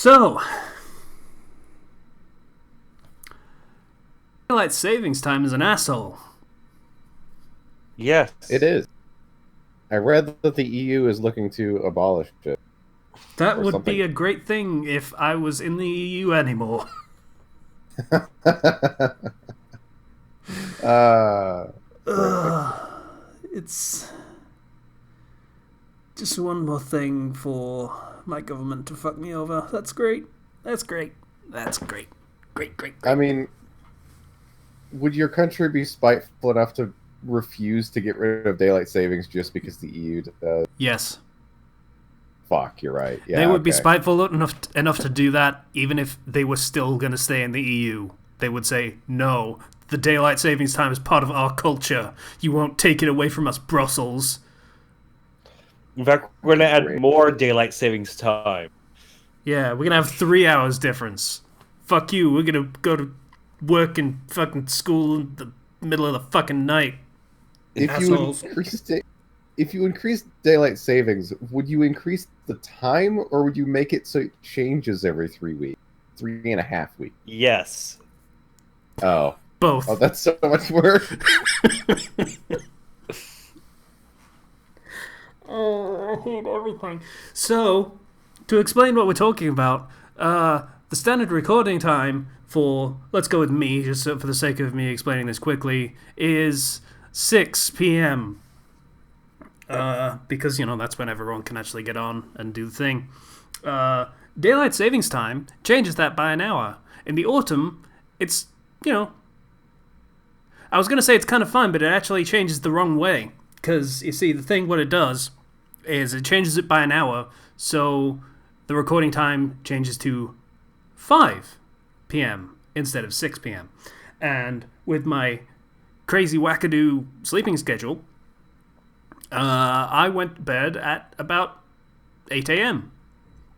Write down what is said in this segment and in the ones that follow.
So, daylight savings time is an asshole. Yes. It is. I read that the EU is looking to abolish it That or would be something. a great thing if I was in the EU anymore. Terrific. It's just one more thing for my government to fuck me over. That's great. That's great. That's great. Great, great, I great. mean, would your country be spiteful enough to refuse to get rid of daylight savings just because the EU does? Yes. Fuck, you're right. They Yeah, would be okay. spiteful enough to do that even if they were still going to stay in the EU. They would say, no, the daylight savings time is part of our culture. You won't take it away from us, Brussels. In fact, we're going to add Great. more daylight savings time. Yeah, we're gonna have 3 hours difference. Fuck you, we're gonna go to work and fucking school in the middle of the fucking night. If you Assholes. if you increase daylight savings, would you increase the time or would you make it so it changes every 3 weeks? 3.5 weeks. Yes. Oh. Oh, Both. that's so much work. Oh, I hate everything. So, to explain what we're talking about, the standard recording time for, let's go with me, just for the sake of me explaining this quickly, is 6 p.m. Because, that's when everyone can actually get on and do the thing. Daylight savings time changes that by an hour. In the autumn, it's, I was going to say it's kind of fun, but it actually changes the wrong way. Because, you see, the thing, what it does is it changes it by an hour, so the recording time changes to 5 p.m. instead of 6 p.m. And with my crazy wackadoo sleeping schedule, I went to bed at about 8 a.m.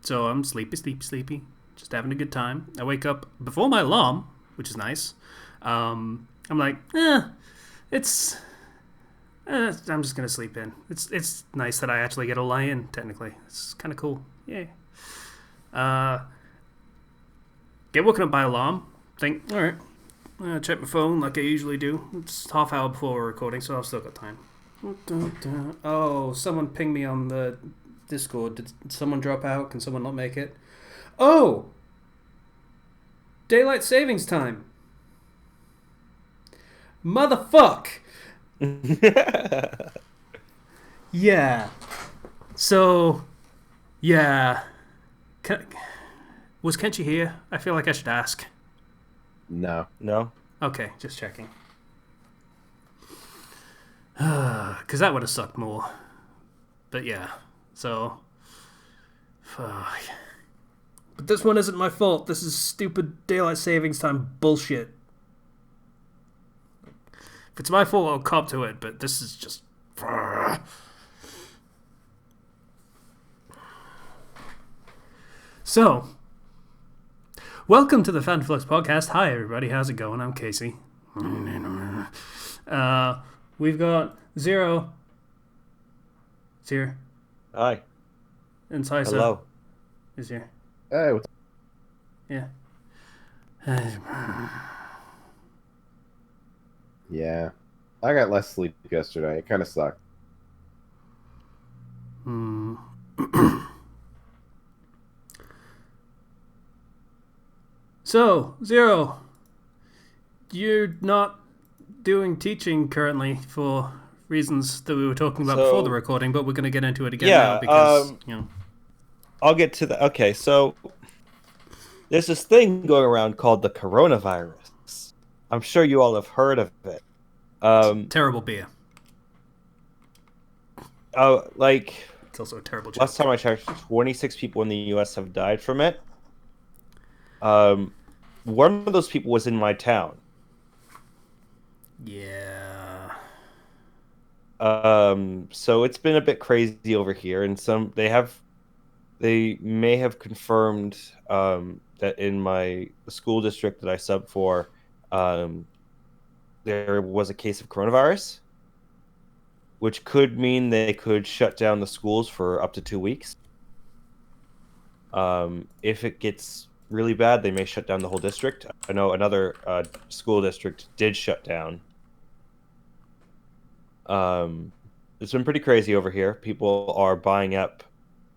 So I'm sleepy, just having a good time. I wake up before my alarm, which is nice. I'm like, it's. I'm just gonna sleep in. It's nice that I actually get to lie in. Technically, it's kind of cool. Yay. Get woken up by alarm. Think, all right. Check my phone like I usually do. It's half hour before we're recording, so I've still got time. Oh, someone pinged me on the Discord. Did someone drop out? Can someone not make it? Oh! Daylight savings time. Motherfuck! Yeah. So, yeah. Was Kenchi here? I feel like I should ask. No. No? Okay, just checking. Because that would have sucked more. But yeah, so. Fuck. But this one isn't my fault. This is stupid daylight savings time bullshit. If it's my fault, I'll cop to it, but this is just. So, welcome to the Fandom Flux podcast. Hi, everybody. How's it going? I'm Casey. We've got Zero. Is here. Hi. And Saisa Hello. is here. Hey, Yeah. yeah. I got less sleep yesterday. It kind of sucked. So, Zero, you're not doing teaching currently for reasons that we were talking about before the recording, but we're going to get into it again now because, I'll get to that. Okay, so there's this thing going around called the coronavirus. I'm sure you all have heard of it. Terrible beer. Like, it's also a terrible joke. Last time I checked, 26 people in the U.S. have died from it. One of those people was in my town. Yeah. So it's been a bit crazy over here, and they may have confirmed that in the school district that I sub for, there was a case of coronavirus, which could mean they could shut down the schools for up to 2 weeks. If it gets really bad, they may shut down the whole district. I know another school district did shut down. It's been pretty crazy over here. People are buying up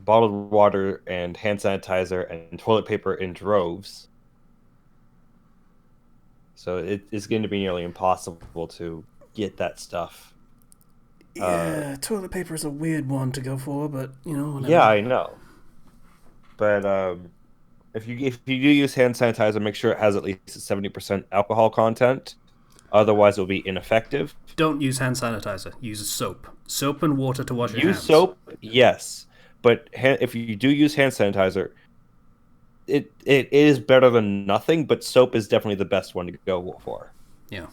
bottled water and hand sanitizer and toilet paper in droves. So it is going to be nearly impossible to get that stuff. Yeah, toilet paper is a weird one to go for, but whatever. Yeah, I know. But if you do use hand sanitizer, make sure it has at least 70% alcohol content. Otherwise, it will be ineffective. Don't use hand sanitizer. Use soap. Soap and water to wash your hands. Use soap, yes. But if you do use hand sanitizer, it is better than nothing, but soap is definitely the best one to go for. Yeah.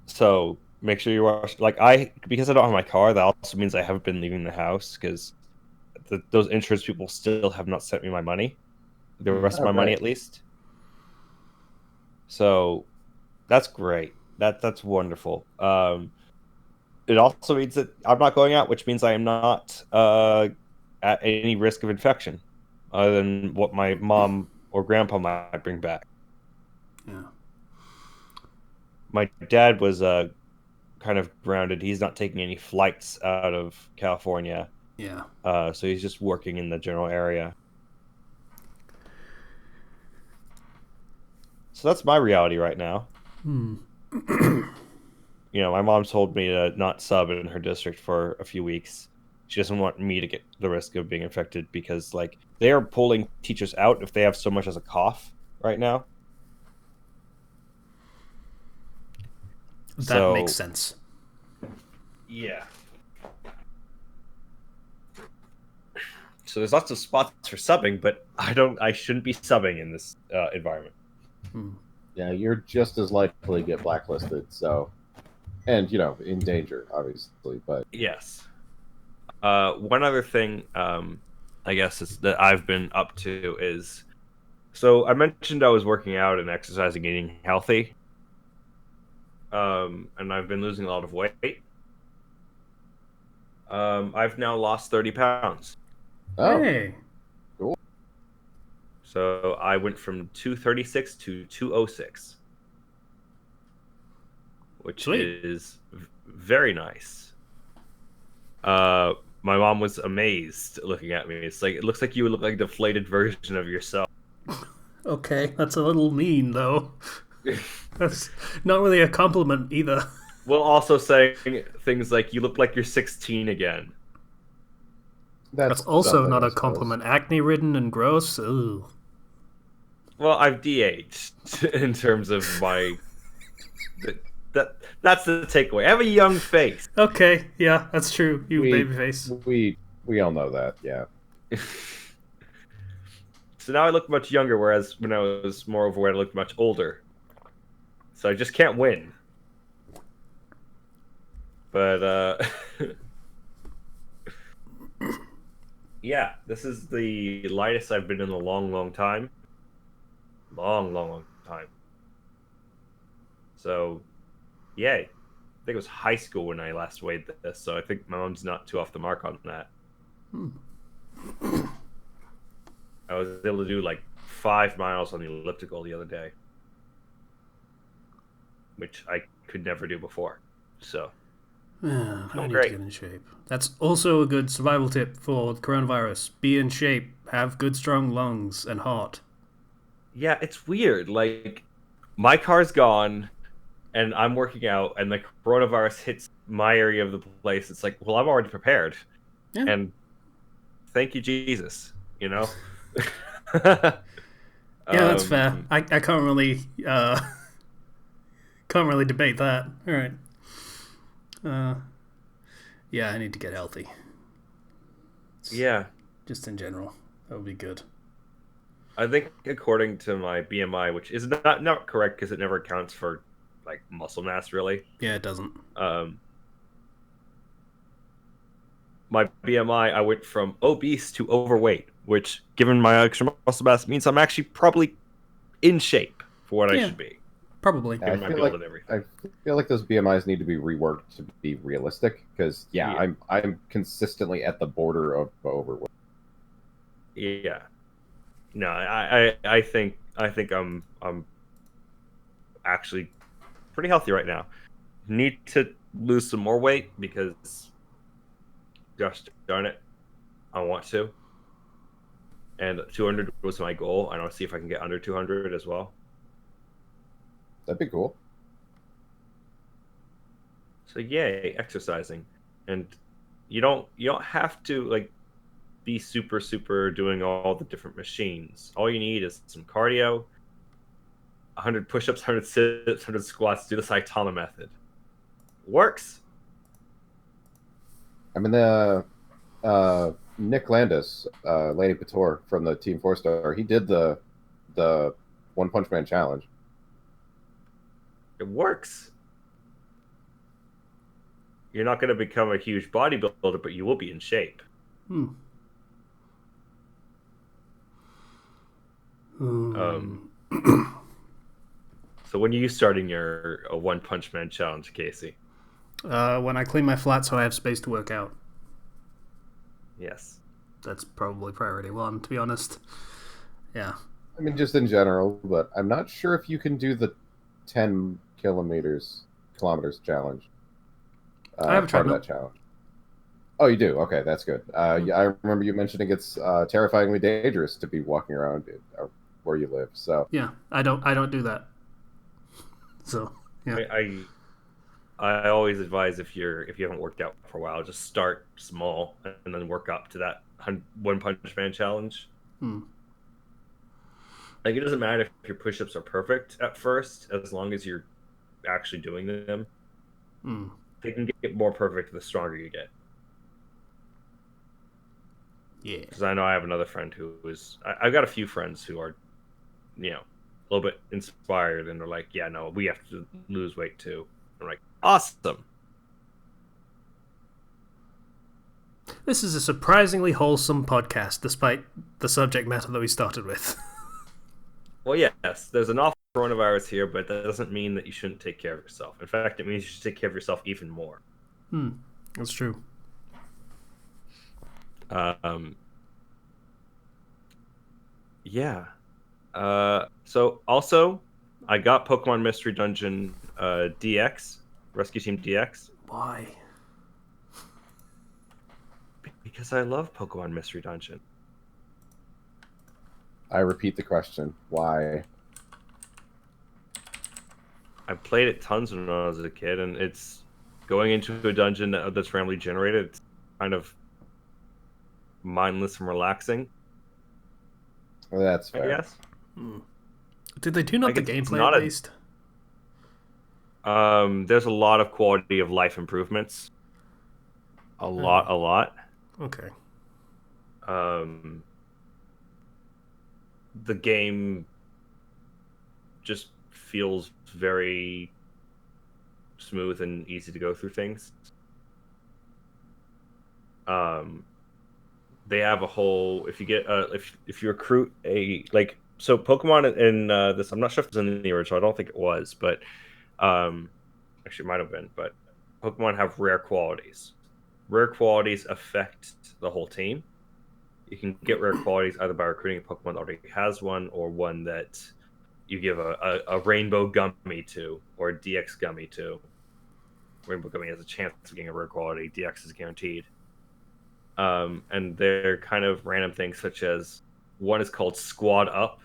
So make sure you wash. Because I don't have my car, that also means I haven't been leaving the house because those insurance people still have not sent me my money, the rest of my money at least. So that's great. That's wonderful. It also means that I'm not going out, which means I am not at any risk of infection, other than what my mom or grandpa might bring back. Yeah. My dad was kind of grounded. He's not taking any flights out of California. Yeah. So he's just working in the general area. So that's my reality right now. My mom told me to not sub in her district for a few weeks. She doesn't want me to get the risk of being infected because, they are pulling teachers out if they have so much as a cough right now. That makes sense. Yeah. So there's lots of spots for subbing, but I shouldn't be subbing in this environment. Yeah, you're just as likely to get blacklisted, so... And, in danger, obviously, but... Yes. One other thing, I guess, that I've been up to is... So I mentioned I was working out and exercising, eating healthy. And I've been losing a lot of weight. I've now lost 30 pounds. Oh. Hey. Cool. So I went from 236 to 206. Which Sweet. is very nice. My mom was amazed looking at me. It looks like you would look like a deflated version of yourself. Okay, that's a little mean, though. That's not really a compliment either. Well, also saying things like, you look like you're 16 again. That's also not a compliment. Acne-ridden and gross? Ooh. Well, I've de-aged in terms of my... That's the takeaway. I have a young face. Okay, yeah, that's true. Baby face. We all know that, yeah. So now I look much younger, whereas when I was more overweight, I looked much older. So I just can't win. But, yeah, this is the lightest I've been in a long, long time. Long time. So, yay. I think it was high school when I last weighed this, so I think my mom's not too off the mark on that. I was able to do 5 miles on the elliptical the other day, which I could never do before. So, I need to get in shape. That's also a good survival tip for coronavirus. Be in shape, have good strong lungs and heart. Yeah, it's weird. My car's gone, and I'm working out, and the coronavirus hits my area of the place. It's well, I'm already prepared. Yeah. And thank you, Jesus, Yeah, that's fair. I can't really debate that. All right. Yeah, I need to get healthy. Yeah. Just in general, that would be good. I think according to my BMI, which is not correct because it never accounts for muscle mass, really. Yeah, it doesn't. My BMI, I went from obese to overweight, which, given my extra muscle mass, means I'm actually probably in shape for what I should be. Probably. I my feel build like and everything. I feel like those BMIs need to be reworked to be realistic. Because Yeah. I'm consistently at the border of overweight. Yeah. No, I think I'm actually pretty healthy right now. Need to lose some more weight because gosh darn it, I want to. And 200 was my goal. I want to see if I can get under 200 as well. That'd be cool. So yay, exercising. And you don't have to like be super doing all the different machines. All you need is some cardio, 100 push-ups, 100 sit-ups, 100 squats. Do the Saitama method. Works. I mean, Nick Landis, Lady Pator from the Team 4-Star, he did the One Punch Man challenge. It works. You're not going to become a huge bodybuilder, but you will be in shape. Hmm. So when are you starting your One Punch Man challenge, Casey? When I clean my flat so I have space to work out. Yes. That's probably priority one, to be honest. Yeah. I mean, just in general, but I'm not sure if you can do the 10 kilometers challenge. I have a part of treadmill. that challenge. Oh, you do? Okay, that's good. Yeah, I remember you mentioning it's terrifyingly dangerous to be walking around where you live. So Yeah, I don't do that. So yeah. I always advise if you haven't worked out for a while, just start small and then work up to that One Punch Man challenge. Like, it doesn't matter if your push-ups are perfect at first, as long as you're actually doing them. They can get more perfect the stronger you get. Yeah. Because I know I have another friend who is... I've got a few friends who are, a little bit inspired, and they're like, yeah, no, we have to lose weight too. I'm like, awesome. This is a surprisingly wholesome podcast, despite the subject matter that we started with. Well, yes, there's an awful coronavirus here, but that doesn't mean that you shouldn't take care of yourself. In fact, it means you should take care of yourself even more. That's true. Yeah. So also, I got Pokemon Mystery Dungeon DX, Rescue Team DX. Why? Because I love Pokemon Mystery Dungeon. I repeat the question: why? I played it tons when I was a kid, and it's going into a dungeon that's randomly generated. It's kind of mindless and relaxing. Well, that's fair. I guess. Did they tune up the gameplay at least? There's a lot of quality of life improvements. A lot. Okay. The game just feels very smooth and easy to go through things. They have a whole, if you get if you recruit so Pokemon in this, I'm not sure if it's in the original, I don't think it was, but actually it might have been, but Pokemon have rare qualities. Rare qualities affect the whole team. You can get rare qualities either by recruiting a Pokemon that already has one, or one that you give a Rainbow Gummy to, or a DX Gummy to. Rainbow Gummy has a chance of getting a rare quality. DX is guaranteed. And they're kind of random things, such as one is called Squad Up,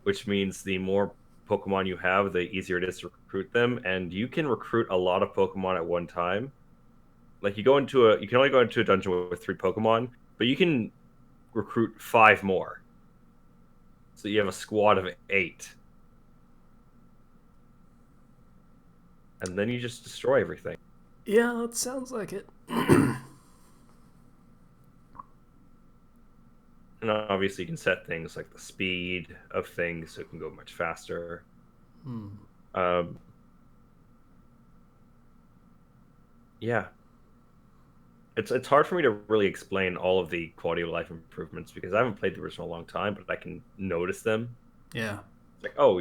which means the more Pokemon you have, the easier it is to recruit them, and you can recruit a lot of Pokemon at one time. Like, you can only go into a dungeon with 3 Pokemon, but you can recruit 5 more. So you have a squad of 8. And then you just destroy everything. Yeah, that sounds like it. And obviously you can set things like the speed of things so it can go much faster. Yeah. It's hard for me to really explain all of the quality of life improvements because I haven't played the original a long time, but I can notice them. Yeah. It's like, oh,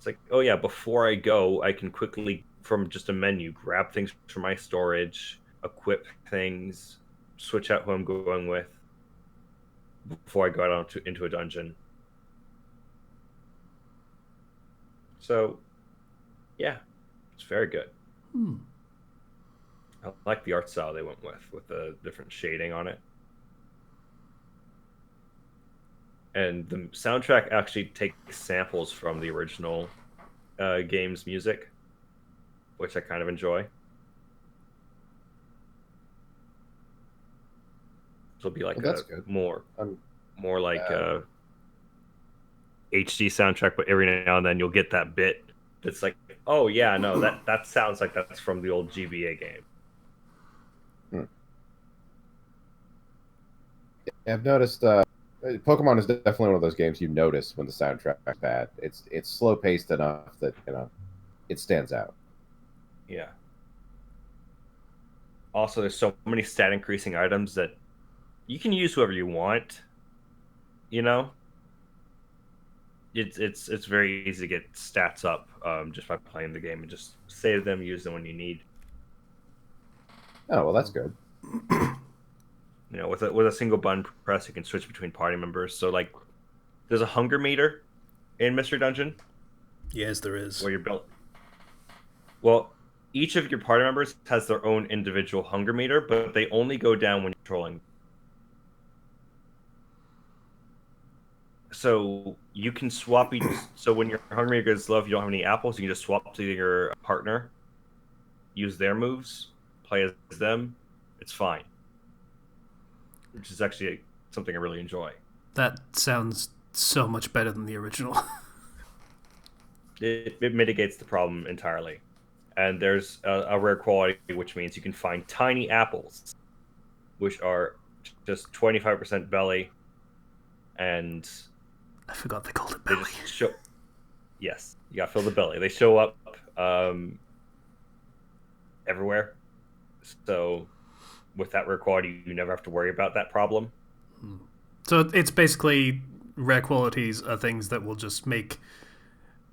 It's like, oh yeah, before I go, I can quickly from just a menu grab things from my storage, equip things, switch out who I'm going with before I go out into a dungeon. So, yeah, it's very good. I like the art style they went with the different shading on it. And the soundtrack actually takes samples from the original game's music, which I kind of enjoy. So it'll be like that's good. more like HD soundtrack, but every now and then you'll get that bit that's like, oh yeah, no, that sounds like that's from the old GBA game. I've noticed Pokemon is definitely one of those games you notice when the soundtrack's bad. It's slow paced enough that it stands out. Yeah. Also, there's so many stat increasing items that you can use whoever you want. You know, it's very easy to get stats up just by playing the game and just save them, use them when you need. Oh well, that's good. You know, with a single button press, you can switch between party members. So like, there's a hunger meter in Mystery Dungeon. Yes, there is. Where you're built. Well, each of your party members has their own individual hunger meter, but they only go down when you're trolling. So you can swap each. So when your hunger meter goes low, if you don't have any apples, you can just swap to your partner, use their moves, play as them. It's fine. Which is actually something I really enjoy. That sounds so much better than the original. It mitigates the problem entirely. And there's a rare quality, which means you can find tiny apples, which are just 25% belly, and I forgot they called it belly. Yes, you gotta fill the belly. They show up everywhere. So with that rare quality, you never have to worry about that problem. So it's basically rare qualities are things that will just make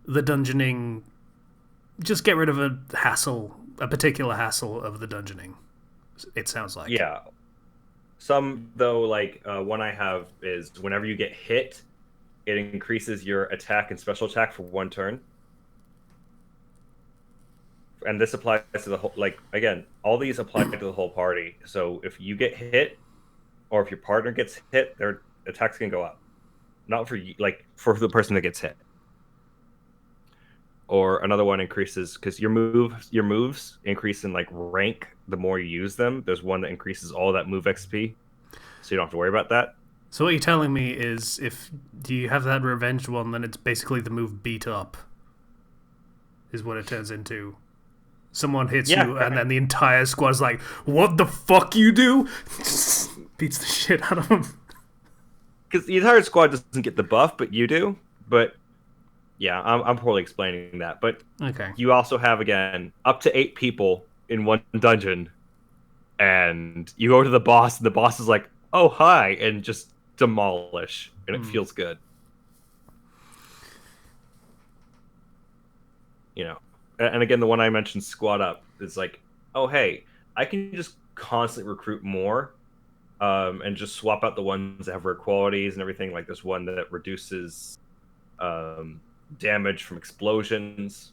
the dungeoning, just get rid of a particular hassle of the dungeoning. It sounds like. Yeah. Some though, like one I have is whenever you get hit, it increases your attack and special attack for 1 turn. And this applies to the whole, like, again, all these apply to the whole party. So if you get hit, or if your partner gets hit, their attacks can go up. Not for you, like, for the person that gets hit. Or another one increases, because your moves increase in, like, rank the more you use them. There's one that increases all that move XP, so you don't have to worry about that. So what you're telling me is if you have that revenge one, then it's basically the move beat up, is what it turns into. Someone hits you, and then the entire squad's like, "What the fuck you do?" Beats the shit out of them. Because the entire squad doesn't get the buff, but you do. But yeah, I'm poorly explaining that. But okay, you also have, again, up to 8 people in one dungeon, and you go to the boss, and the boss is like, "Oh hi," and just demolish, and it feels good. You know. And again, the one I mentioned, Squad Up, is like, oh, hey, I can just constantly recruit more and just swap out the ones that have rare qualities and everything. Like there's one that reduces damage from explosions.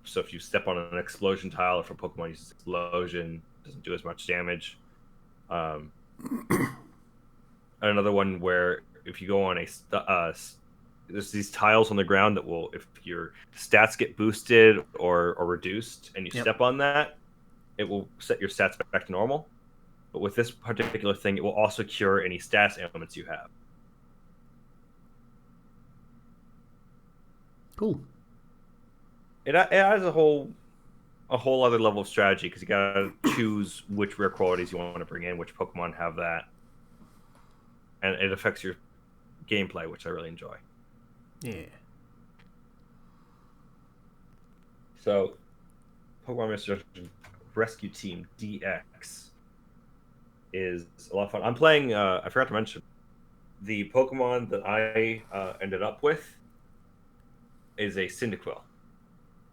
So if you step on an explosion tile, if a Pokemon uses explosion, it doesn't do as much damage. Another one where if you go on there's these tiles on the ground that will, if your stats get boosted or reduced and you step on that, it will set your stats back to normal. But with this particular thing, it will also cure any stats ailments you have. Cool. It has a whole other level of strategy, because you gotta choose which rare qualities you want to bring in, which Pokemon have that, and it affects your gameplay, which I really enjoy. Yeah. So, Pokemon Mystery Rescue Team DX is a lot of fun. I'm playing, I forgot to mention, the Pokemon that I ended up with is a Cyndaquil.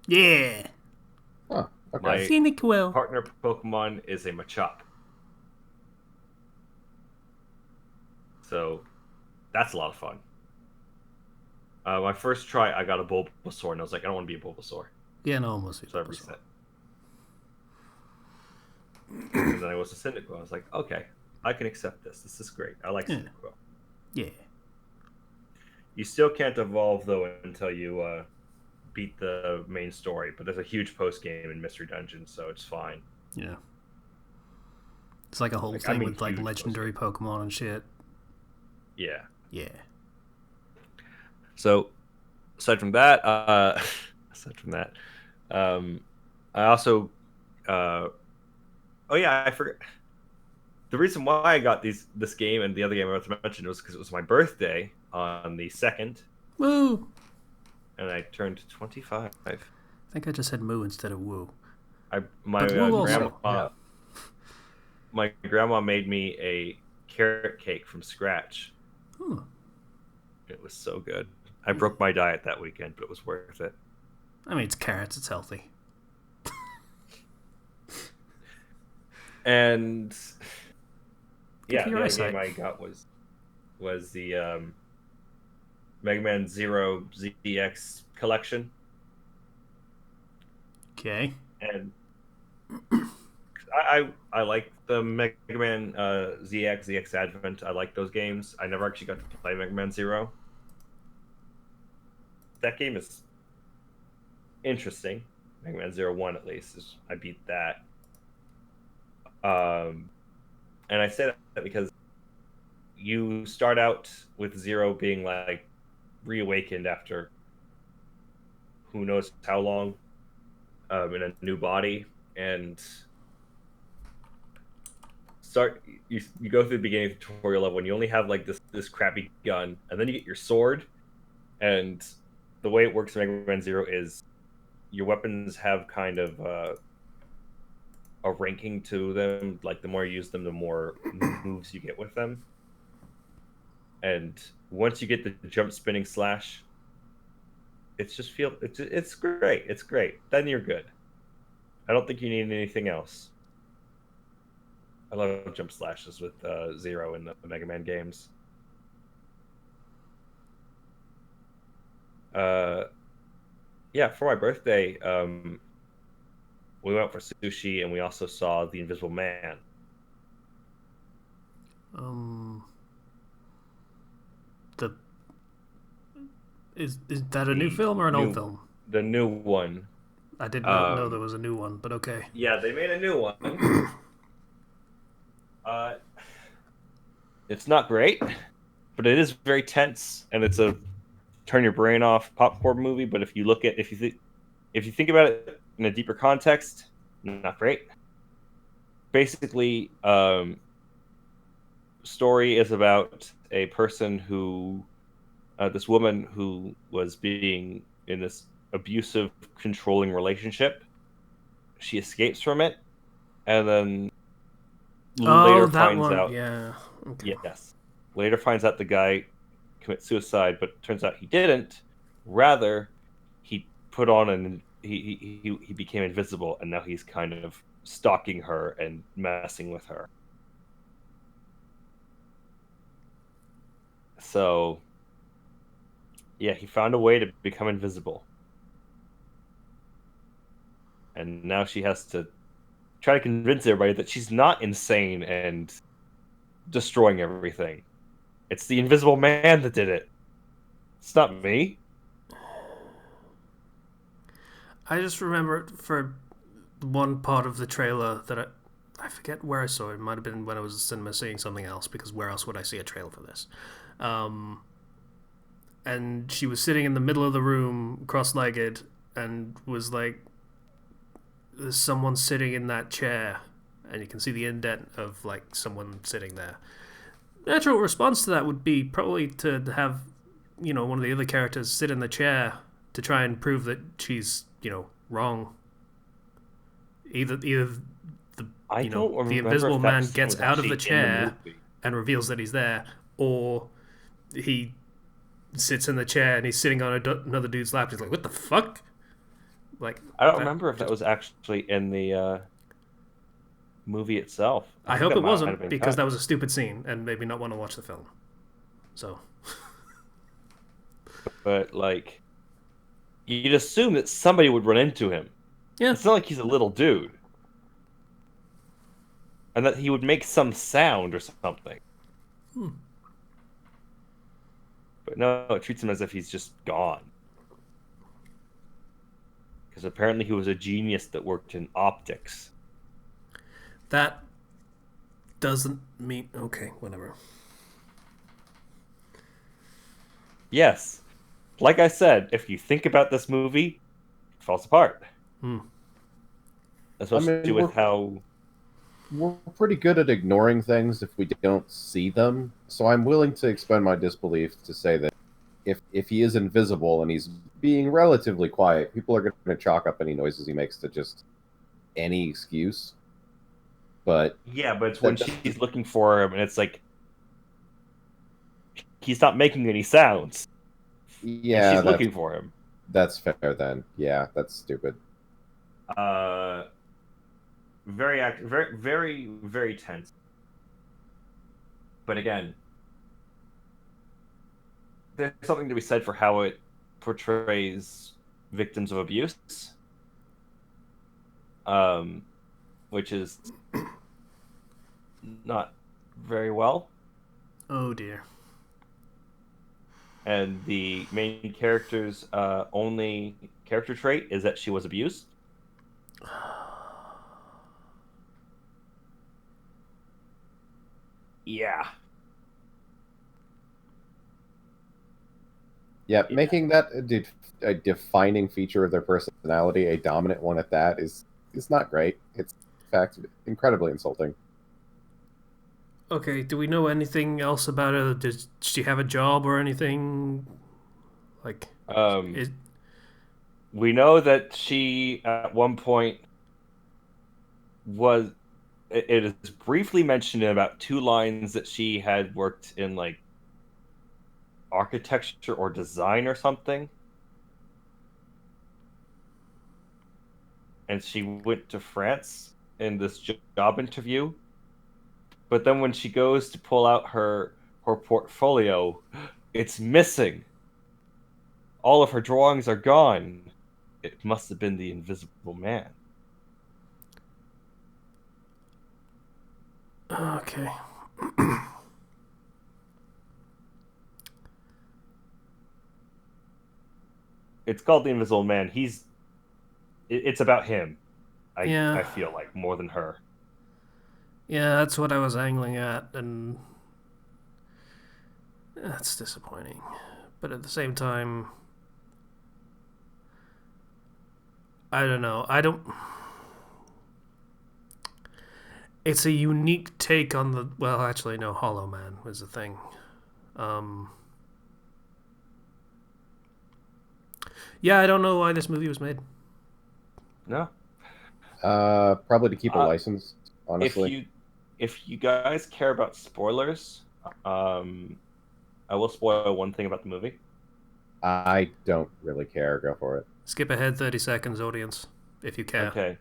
Yeah. Huh. Okay. My Cyndaquil. partner Pokemon is a Machop. So that's a lot of fun. My first try, I got a Bulbasaur, and I was like, I don't want to be a Bulbasaur. Yeah, no, almost. So I reset. And then I was a Cyndaquil. I was like, okay, I can accept this. This is great. I like Cyndaquil. Yeah. You still can't evolve, though, until you beat the main story. But there's a huge post-game in Mystery Dungeon, so it's fine. Yeah. It's like a whole thing with like legendary Pokemon and shit. Yeah. Yeah. So, aside from that, I also, oh yeah, I forgot. The reason why I got this game and the other game I was to mention was because it was my birthday on the 2nd. Woo! And I turned 25. I think I just said moo instead of woo. My grandma made me a carrot cake from scratch. It was so good. I broke my diet that weekend, but it was worth it. I mean, it's carrots. It's healthy. And yeah, the other eyesight. game I got was the Mega Man Zero ZX collection. Okay. And I like the Mega Man ZX Advent. I like those games. I never actually got to play Mega Man Zero. That game is interesting. Mega Man 01 at least. I beat that. And I say that because you start out with Zero being like reawakened after who knows how long in a new body, and you go through the beginning of the tutorial level and you only have like this crappy gun, and then you get your sword, and the way it works in Mega Man Zero is your weapons have kind of a ranking to them. Like the more you use them, the more moves you get with them. And once you get the jump spinning slash, it's great. It's great. Then you're good. I don't think you need anything else. I love jump slashes with Zero in the Mega Man games. Yeah, for my birthday, we went for sushi and we also saw The Invisible Man. Is that a new film or an old film? The new one. I did not know there was a new one, but okay. Yeah, they made a new one. It's not great, but it is very tense, and it's a turn your brain off popcorn movie. But if you think about it in a deeper context, not great. Basically, story is about a person who, this woman who was being in this abusive, controlling relationship. She escapes from it, and then later finds out. Yeah. Okay. Yes. Later finds out the guy commits suicide, but it turns out he didn't. Rather, he put on he became invisible, and now he's kind of stalking her and messing with her. So, yeah, he found a way to become invisible. And now she has to try to convince everybody that she's not insane and destroying everything. It's the Invisible Man that did it. It's not me. I just remember for one part of the trailer that I forget where I saw it. It might have been when I was in the cinema seeing something else, because where else would I see a trailer for this? And she was sitting in the middle of the room, cross-legged, and was like, there's someone sitting in that chair, and you can see the indent of like someone sitting there. Natural response to that would be probably to have, one of the other characters sit in the chair to try and prove that she's, wrong. Either the Invisible Man gets out of the chair and reveals that he's there, or he sits in the chair and he's sitting on another dude's lap. He's like, "What the fuck?" Like I don't that. remember if that was actually in the movie itself. I I think hope that it might have wasn't been because cut. that was a stupid scene and made me not want to watch the film. So But like, you'd assume that somebody would run into him. yeah, It's not like he's a little dude, and that he would make some sound or something. But no, it treats him as if he's just gone. Because apparently he was a genius that worked in optics. that doesn't mean okay. Whatever. Yes, like I said, if you think about this movie, it falls apart. Hmm. I Especially mean, with how we're pretty good at ignoring things if we don't see them. So I'm willing to expend my disbelief to say that if he is invisible and he's being relatively quiet, people are going to chalk up any noises he makes to just any excuse. But yeah, but it's when that she's looking for him, and it's like he's not making any sounds, and yeah, she's looking for him. that's fair then. Yeah, that's stupid. Uh, very active, very, very, very tense. But again, there's something to be said for how it portrays victims of abuse, um, which is not very well. Oh dear. And the main character's only character trait is that she was abused. Yeah. Yeah, making that a defining feature of their personality, a dominant one at that, is not great. It's in fact incredibly insulting. Okay. Do we know anything else about her? Does she have a job or anything? Like, Um, is we know that she at one point was. It is briefly mentioned in about 2 lines that she had worked in like architecture or design or something, and she went to France in this job interview. But then when she goes to pull out her portfolio, it's missing. All of her drawings are gone. It must have been the Invisible Man. okay? It's called the Invisible Man. It's about him. Yeah. I feel like more than her. Yeah, that's what I was angling at, and that's disappointing. But at the same time, I don't know. I don't. It's a unique take on the. Well, actually, no. Hollow Man was the thing. Um. Yeah, I don't know why this movie was made. No. Probably to keep a Uh, license, if honestly. you guys care about spoilers, I will spoil one thing about the movie. I don't really care. Go for it. Skip ahead 30 seconds, audience, if you care. Okay.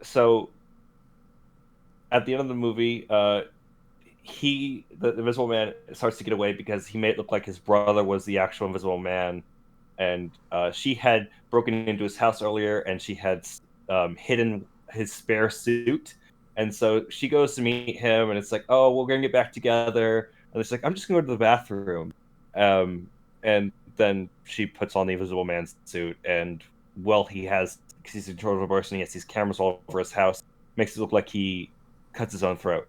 So at the end of the movie, the Invisible Man starts to get away because he made it look like his brother was the actual Invisible Man, and she had broken into his house earlier, and she had hidden his spare suit, and so she goes to meet him, and it's like, oh, we're gonna get back together, and it's like, I'm just gonna go to the bathroom, and then she puts on the Invisible Man's suit, and well, because he's a controllable person, he has these cameras all over his house, makes it look like he cuts his own throat.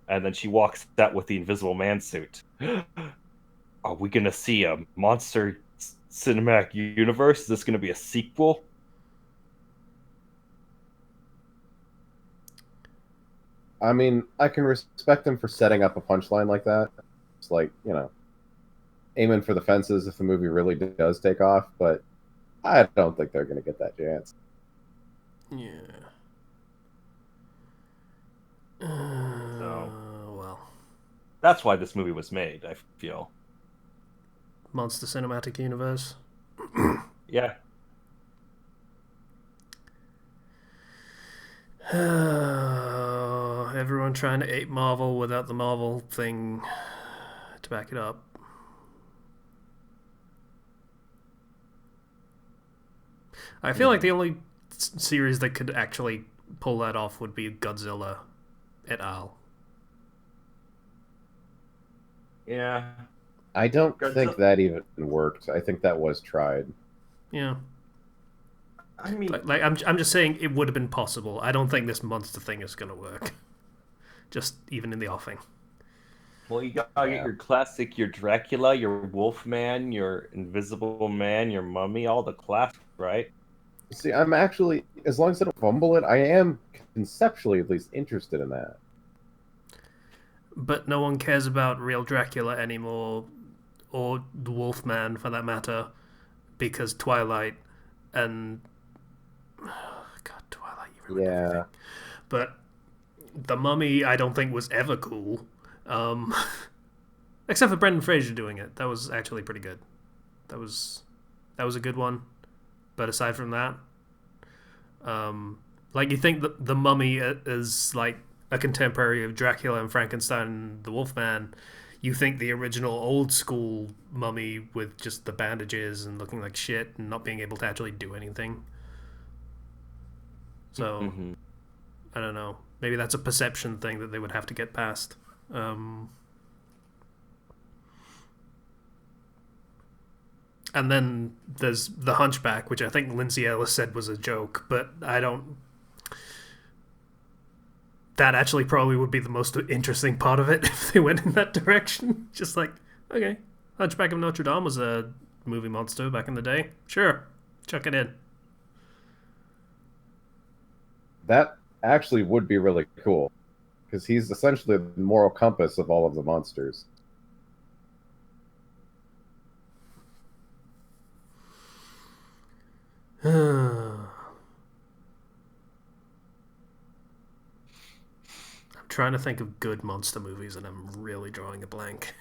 And then she walks out with the Invisible Man suit. Are we gonna see a monster cinematic universe? Is this gonna be a sequel? I mean, I can respect them for setting up a punchline like that. It's like, aiming for the fences if the movie really does take off, but I don't think they're going to get that chance. Yeah. So Well. That's why this movie was made, I feel. Monster Cinematic Universe. Yeah. Everyone trying to ape Marvel without the Marvel thing to back it up. I feel like the only series that could actually pull that off would be Godzilla et al. Yeah. I don't Godzilla- think that even worked. I think that was tried. Yeah. I mean, Like I'm just saying it would have been possible. I don't think this monster thing is going to work. Just even in the offing. well, you gotta get your classic, your Dracula, your Wolfman, your Invisible Man, your Mummy, all the classics, right? See, I'm actually, as long as I don't fumble it, I am conceptually at least interested in that. But no one cares about real Dracula anymore, or the Wolfman for that matter, because Twilight and God, Twilight, you ruined everything. But the Mummy, I don't think was ever cool, except for Brendan Fraser doing it. That was actually pretty good. That was a good one. But aside from that, like you think that the Mummy is like a contemporary of Dracula and Frankenstein and the Wolfman, you think the original old school Mummy with just the bandages and looking like shit and not being able to actually do anything. So, I don't know. Maybe that's a perception thing that they would have to get past. And then there's The Hunchback, which I think Lindsay Ellis said was a joke, but I don't... That actually probably would be the most interesting part of it if they went in that direction. Just like, okay, Hunchback of Notre Dame was a movie monster back in the day. Sure, chuck it in. That actually would be really cool, because he's essentially the moral compass of all of the monsters. I'm trying to think of good monster movies, and I'm really drawing a blank.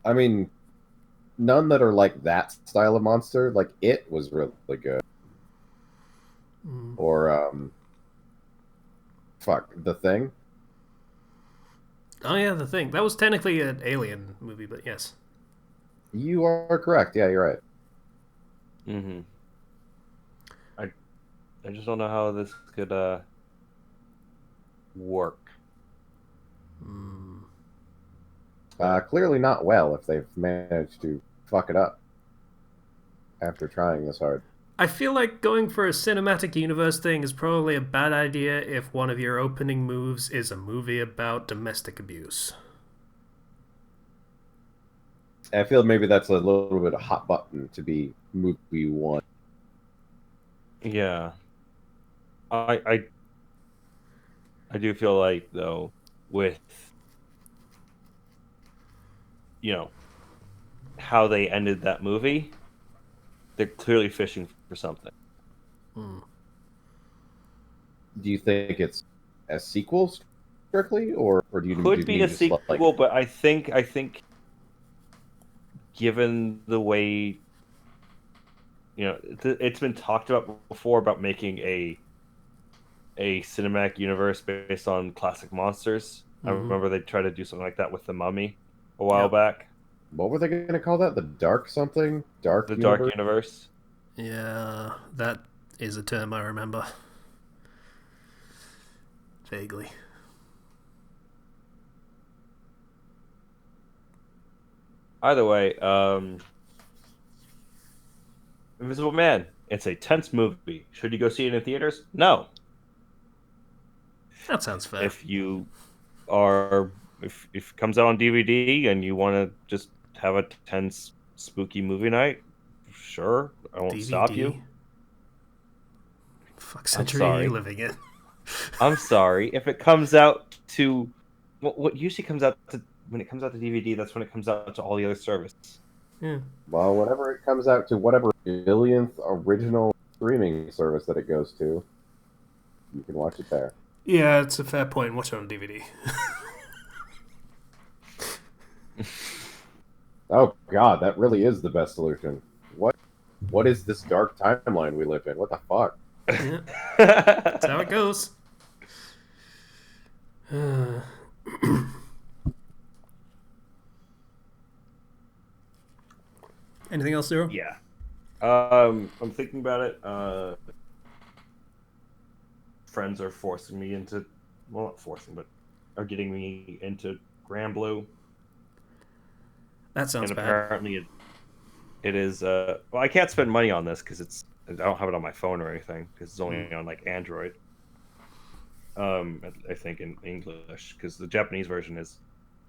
I mean, none that are like that style of monster. Like, It was really good. Or, fuck, The Thing. Oh yeah, The Thing. That was technically an alien movie, but yes. You are correct. Yeah, you're right. Mm-hmm. I just don't know how this could work. Clearly not well if they've managed to fuck it up after trying this hard. I feel like going for a cinematic universe thing is probably a bad idea if one of your opening moves is a movie about domestic abuse. I feel maybe that's a little bit of hot button to be movie one. Yeah. I do feel like, though, with, how they ended that movie, they're clearly fishing for something. Do you think it's a sequel strictly, or do you Could do be you a just sequel, like... but I think given the way, it's been talked about before about making a cinematic universe based on classic monsters. I remember they tried to do something like that with the Mummy a while back. What were they going to call that? The Dark something? Dark The Universe? Dark Universe. Yeah, that is a term I remember. Vaguely. Either way, Invisible Man. It's a tense movie. Should you go see it in theaters? No. That sounds fair. If it comes out on DVD and you want to just have a tense, spooky movie night, sure, I won't stop you. Fuck century are you living in? I'm sorry. If it comes out to what usually comes out to when it comes out to DVD, that's when it comes out to all the other services. Yeah. Well, whenever it comes out to whatever billionth original streaming service that it goes to, you can watch it there. Yeah, it's a fair point. Watch it on DVD. Oh God, that really is the best solution. What is this dark timeline we live in? What the fuck? Yeah, that's how it goes. Anything else, Zero? Yeah. I'm thinking about it. Friends are forcing me into, well, not forcing, but are getting me into Grand Blue, That sounds and bad. apparently it is. Well, I can't spend money on this because I don't have it on my phone or anything because it's only on like Android. I think in English because the Japanese version is.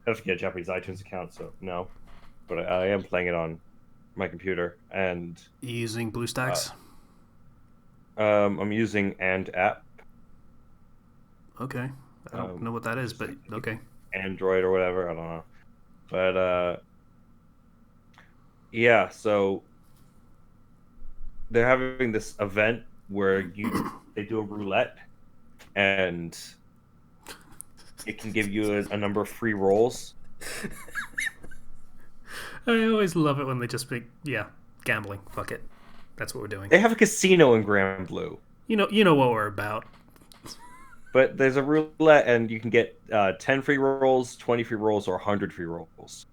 I have to get a Japanese iTunes account, so no. But I am playing it on my computer, and You using BlueStacks? I'm using and app. Okay. I don't know what that is, but okay. Android or whatever. I don't know. But yeah, so they're having this event where they do a roulette, and it can give you a number of free rolls. I always love it when they just pick, yeah, gambling. Fuck it. That's what we're doing. They have a casino in Grand Blue, You know what we're about. but there's a roulette, and you can get 10 free rolls, 20 free rolls, or 100 free rolls.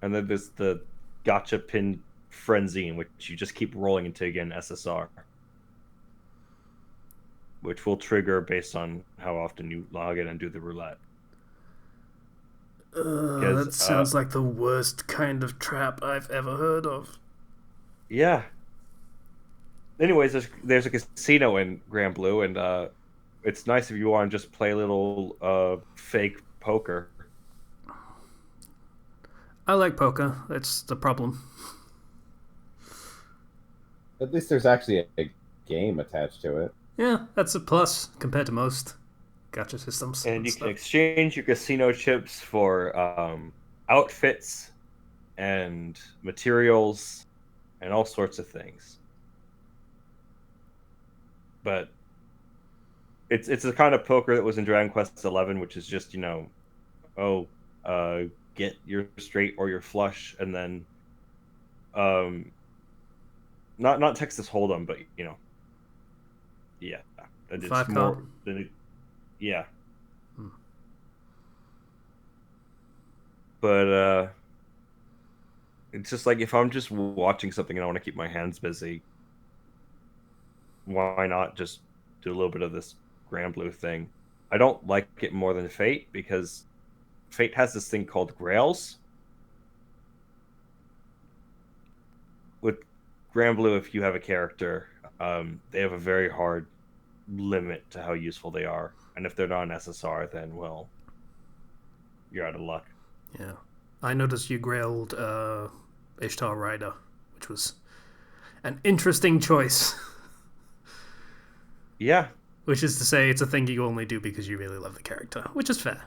And then there's the gotcha pin frenzy, in which you just keep rolling until you get an SSR, which will trigger based on how often you log in and do the roulette. That sounds like the worst kind of trap I've ever heard of. Yeah. Anyways, there's a casino in Grand Blue, and it's nice if you want to just play a little fake poker. I like poker. That's the problem. At least there's actually a game attached to it. Yeah, that's a plus compared to most gacha systems. And you stuff. can exchange your casino chips for outfits and materials and all sorts of things. But it's the kind of poker that was in Dragon Quest XI, which is just, get your straight or your flush, and then not Texas Hold'em, but yeah, it's Five more card? than yeah. But it's just like if I'm just watching something and I want to keep my hands busy, why not just do a little bit of this Grand Blue thing? I don't like it more than Fate because Fate has this thing called Grails. With Grand Blue, if you have a character, they have a very hard limit to how useful they are. And if they're not an SSR, then, well, you're out of luck. Yeah. I noticed you grailed Ishtar Rider, which was an interesting choice. Yeah. Which is to say, it's a thing you only do because you really love the character, which is fair.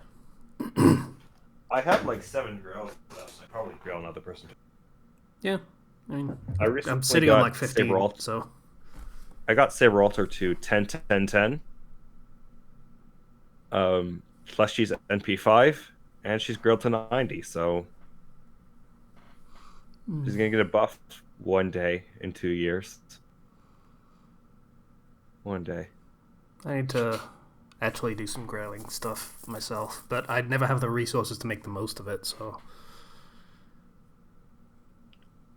I have like 7 Grails left, so I probably grail another person. Yeah. I mean, I'm sitting on like 15, so... I got Saber Alter to 10, 10, 10. Plus she's NP5, and she's grilled to 90, so she's gonna get a buff one day in 2 years. One day. I need to actually do some grailing stuff myself, but I'd never have the resources to make the most of it, so...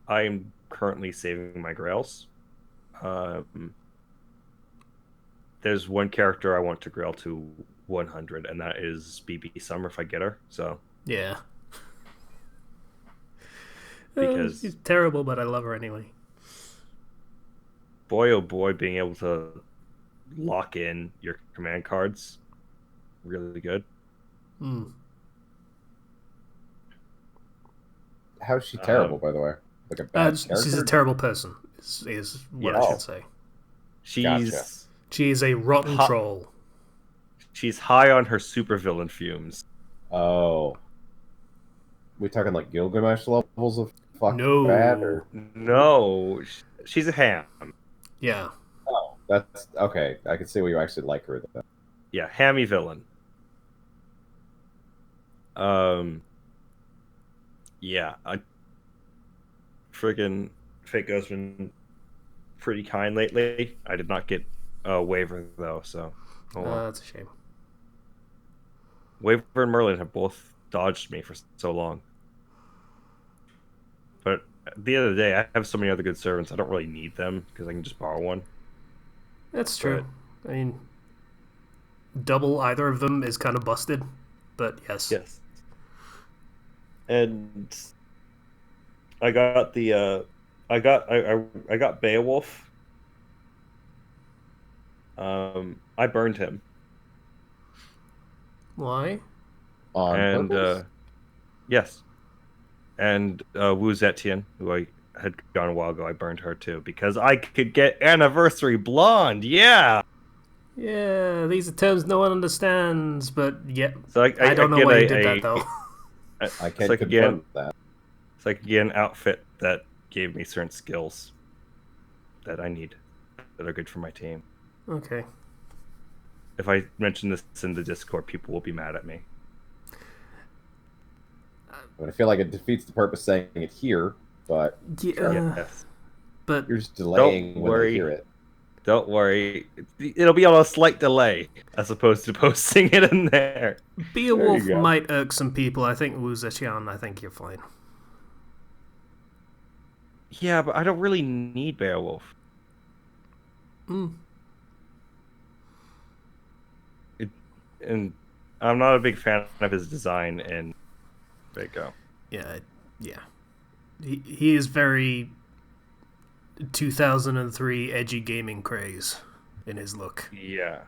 I am currently saving my grails. There's one character I want to grail to 100, and that is BB Summer if I get her. So yeah, because she's terrible, but I love her anyway. Boy, oh boy, being able to lock in your command cards, really good. How's she terrible, by the way? Like a bad character? She's a terrible person. Is what I should say. She is a rotten troll. She's high on her supervillain fumes. Oh. We talking like Gilgamesh levels of fucking No. bad? Or... No. She's a ham. Yeah. Oh, that's... Okay, I can see why you actually like her then. Yeah, hammy villain. Yeah, I friggin' Fakeo's been pretty kind lately. I did not get a waiver though, so oh well. That's a shame. Waver and Merlin have both dodged me for so long. But at the end of the day, I have so many other good servants. I don't really need them because I can just borrow one. That's true. I mean, double either of them is kind of busted, but yes. Yes. And I got the I got Beowulf. I burned him. Why? On And purpose? yes. And Wu Zetian, who I had gone a while ago, I burned her too because I could get Anniversary Blonde. Yeah. Yeah, these are terms no one understands, but yeah, So I I don't know get why you did that though. I so can I could get confirm that. so I could get an outfit that gave me certain skills that I need that are good for my team. Okay. If I mention this in the Discord, people will be mad at me. But I feel like it defeats the purpose saying it here, but Yeah, Yes. but you're just delaying when they hear it. Don't worry. It'll be on a slight delay as opposed to posting it in there. Beowulf go. might irk some people. I think Wu Zetian, I think you're fine. Yeah, but I don't really need Beowulf. Mm. And I'm not a big fan of his design in Vaco. Yeah, yeah. He is very 2003 edgy gaming craze in his look. Yeah.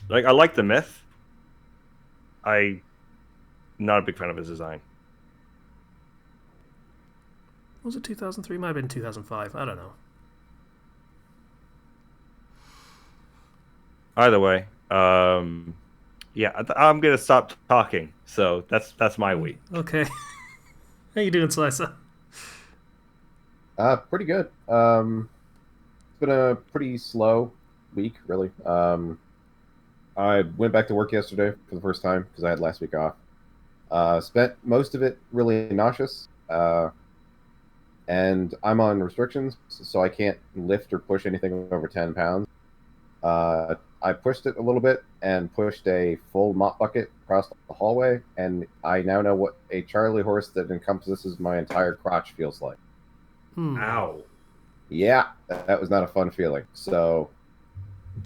Like, I like the myth. I'm not a big fan of his design. Was it 2003? Might have been 2005. I don't know. Either way, yeah, I'm gonna stop talking. So that's my week. Okay. How you doing, Slicer? Pretty good. It's been a pretty slow week, really. I went back to work yesterday for the first time because I had last week off. Spent most of it really nauseous. And I'm on restrictions, so I can't lift or push anything over 10 pounds. I pushed it a little bit and pushed a full mop bucket across the hallway, and I now know what a Charlie horse that encompasses my entire crotch feels like. Ow. Yeah, that was not a fun feeling. So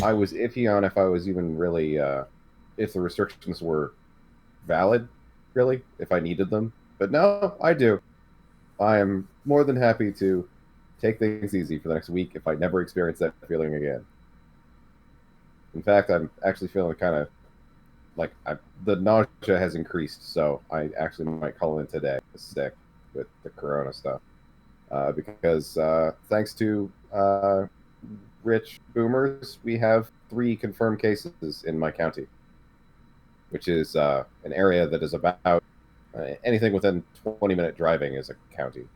I was iffy on if I was even really, if the restrictions were valid, really, if I needed them. But no, I do. I am more than happy to take things easy for the next week if I never experience that feeling again. In fact, I'm actually feeling kind of like the nausea has increased, so I actually might call in today sick with the corona stuff. Because thanks to rich boomers, we have 3 confirmed cases in my county, which is an area that is about anything within 20-minute driving is a county.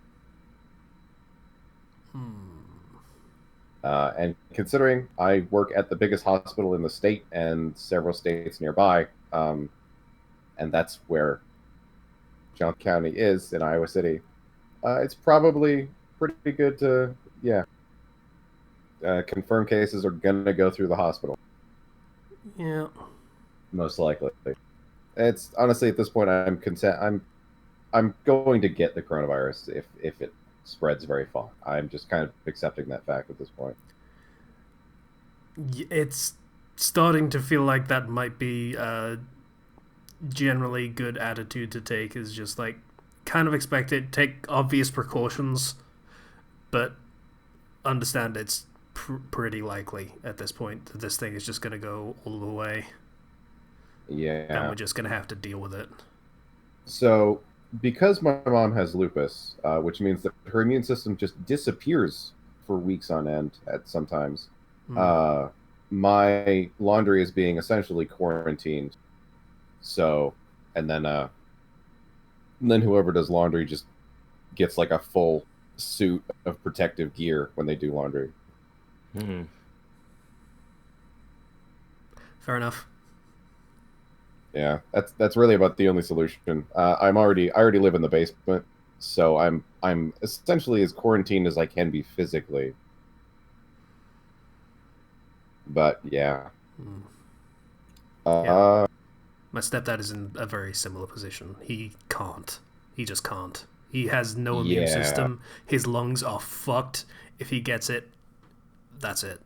And considering I work at the biggest hospital in the state and several states nearby, and that's where John County is in Iowa City, it's probably pretty good to, yeah. Confirmed cases are going to go through the hospital. Yeah. Most likely. It's honestly at this point I'm content. I'm going to get the coronavirus if it spreads very far. I'm just kind of accepting that fact at this point. It's starting to feel like that might be a generally good attitude to take, is just like kind of expect it, take obvious precautions, but understand it's pretty likely at this point that this thing is just going to go all the way. Yeah. And we're just going to have to deal with it. So, because my mom has lupus, which means that her immune system just disappears for weeks on end at sometimes, my laundry is being essentially quarantined. So, and then whoever does laundry just gets like a full suit of protective gear when they do laundry. Fair enough. Yeah, that's really about the only solution. I already live in the basement, so I'm essentially as quarantined as I can be physically. But yeah, Yeah. uh, My stepdad is in a very similar position. He can't. He just can't. He has no immune yeah, system. His lungs are fucked. If he gets it, that's it.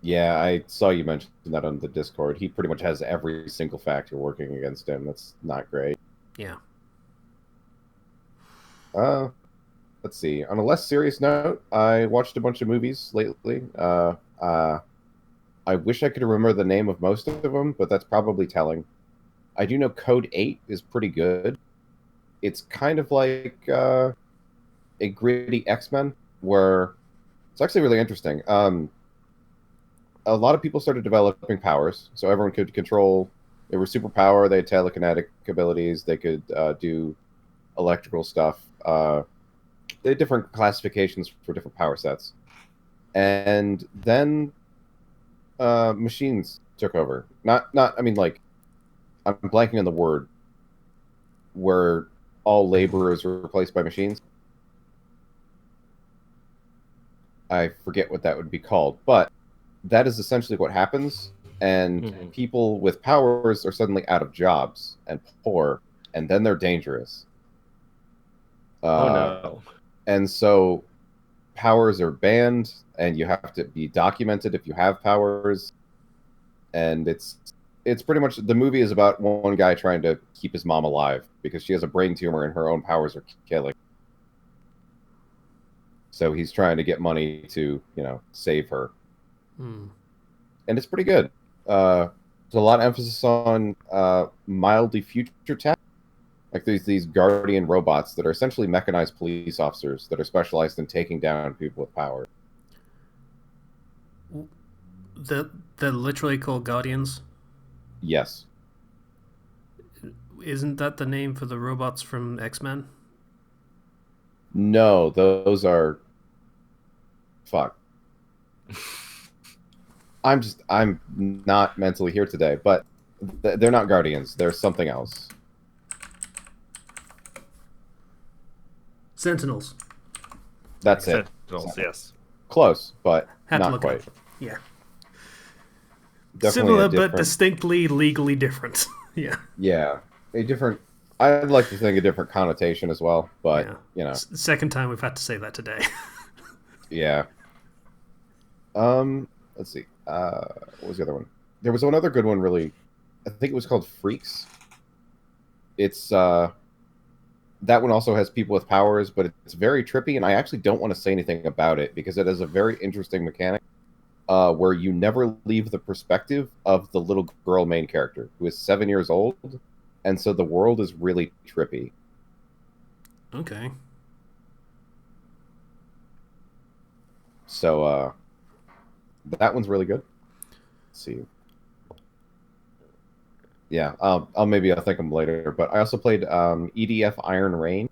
yeah. I saw you mention that on the Discord. He pretty much has every single factor working against him. That's not great. Yeah. Uh, let's see. On a less serious note, I watched a bunch of movies lately. I wish I could remember the name of most of them, but that's probably telling. I do know Code 8 is pretty good. It's kind of like a gritty X-Men, where it's actually really interesting. A lot of people started developing powers, so everyone could control. They were superpower. They had telekinetic abilities. They could do electrical stuff. They had different classifications for different power sets, and then machines took over. Not. I mean, like, I'm blanking on the word where all laborers were replaced by machines. I forget what that would be called, but that is essentially what happens. And people with powers are suddenly out of jobs and poor, and then they're dangerous. Oh no. And so powers are banned, and you have to be documented if you have powers. And it's pretty much the movie is about one guy trying to keep his mom alive because she has a brain tumor and her own powers are killing. So he's trying to get money to, save her. And it's pretty good. There's a lot of emphasis on mildly future tech. Like there's these guardian robots that are essentially mechanized police officers that are specialized in taking down people with power. They're literally called Guardians. Yes. Isn't that the name for the robots from X-Men? No, those are... Fuck. I'm not mentally here today, but they're not Guardians. They're something else. Sentinels. That's it. Sentinels, yes. Close, but Had to not look quite. it up. Yeah. Definitely Similar a but different... distinctly legally different. Yeah. Yeah, a different... I'd like to think a different connotation as well, but, Second time we've had to say that today. Yeah. Let's see. What was the other one? There was one other good one, really. I think it was called Freaks. It's that one also has people with powers, but it's very trippy, and I actually don't want to say anything about it because it has a very interesting mechanic where you never leave the perspective of the little girl main character, who is 7 years old, and so the world is really trippy. Okay. So that one's really good. Let's see. Yeah, I'll think of them later. But I also played EDF Iron Rain,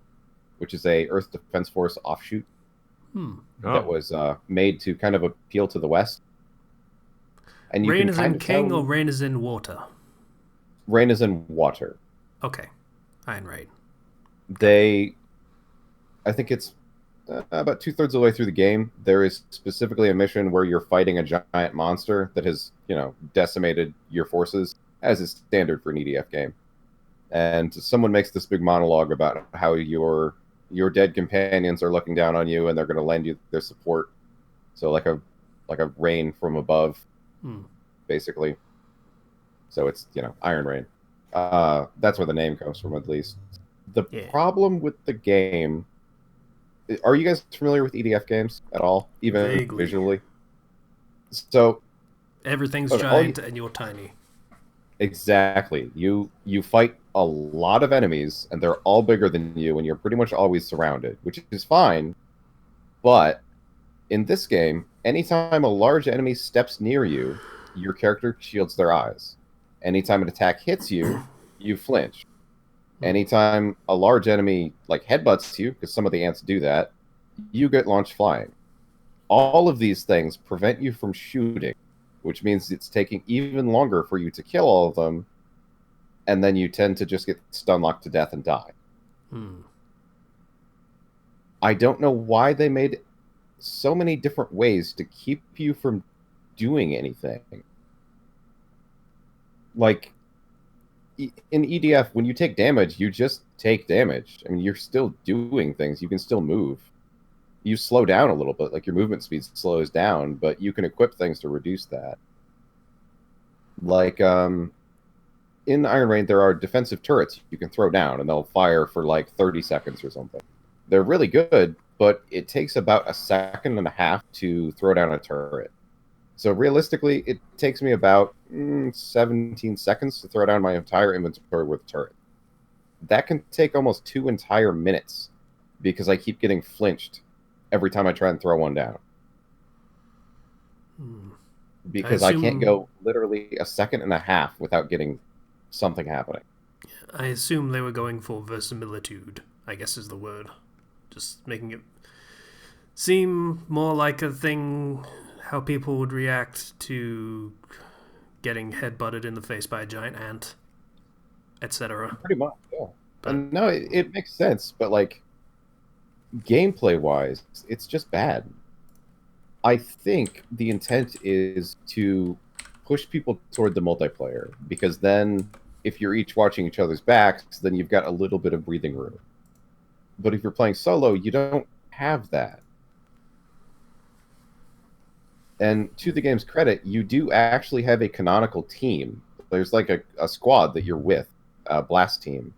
which is a Earth Defense Force offshoot that was made to kind of appeal to the West. And you Rain can is kind in of king tell... or rain is in water? Rain is in water. Okay. Iron Rain. I think it's about 2/3 of the way through the game. There is specifically a mission where you're fighting a giant monster that has, decimated your forces, as is standard for an EDF game. And someone makes this big monologue about how your dead companions are looking down on you and they're going to lend you their support. So like a rain from above, basically. So it's, Iron Rain. That's where the name comes from, at least. The problem with the game... Are you guys familiar with EDF games at all, even Vaguely. visually? So everything's giant and you're tiny. Exactly. You fight a lot of enemies, and they're all bigger than you, and you're pretty much always surrounded, which is fine. But in this game, anytime a large enemy steps near you, your character shields their eyes. Anytime an attack hits you, you flinch. Anytime a large enemy headbutts you, because some of the ants do that, you get launched flying. All of these things prevent you from shooting, which means it's taking even longer for you to kill all of them, and then you tend to just get stun locked to death and die. I don't know why they made so many different ways to keep you from doing anything. Like, in EDF, when you take damage, you just take damage. I mean, you're still doing things. You can still move. You slow down a little bit, like your movement speed slows down, but you can equip things to reduce that. Like, in Iron Rain, there are defensive turrets you can throw down, and they'll fire for like 30 seconds or something. They're really good, but it takes about a second and a half to throw down a turret. So realistically, it takes me about 17 seconds to throw down my entire inventory with a turret. That can take almost 2 entire minutes because I keep getting flinched every time I try and throw one down. Because I can't go literally a second and a half without getting something happening. I assume they were going for verisimilitude, I guess is the word. Just making it seem more like a thing, how people would react to getting headbutted in the face by a giant ant, etc. Pretty much, yeah. And no, it makes sense, but like, gameplay-wise, it's just bad. I think the intent is to push people toward the multiplayer, because then if you're each watching each other's backs, then you've got a little bit of breathing room. But if you're playing solo, you don't have that. And to the game's credit, you do actually have a canonical team. There's like a squad that you're with, a blast team.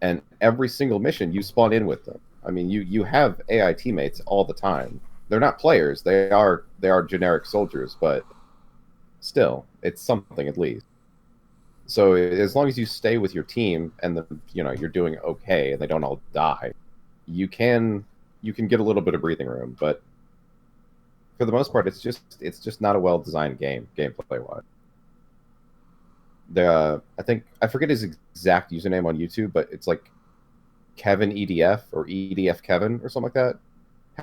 And every single mission, you spawn in with them. I mean, you have AI teammates all the time. They're not players. They are generic soldiers, but still, it's something at least. So as long as you stay with your team and you're doing okay and they don't all die, you can get a little bit of breathing room. But for the most part, it's just not a well designed game gameplay wise. I forget his exact username on YouTube, but it's like Kevin EDF or EDF Kevin or something like that.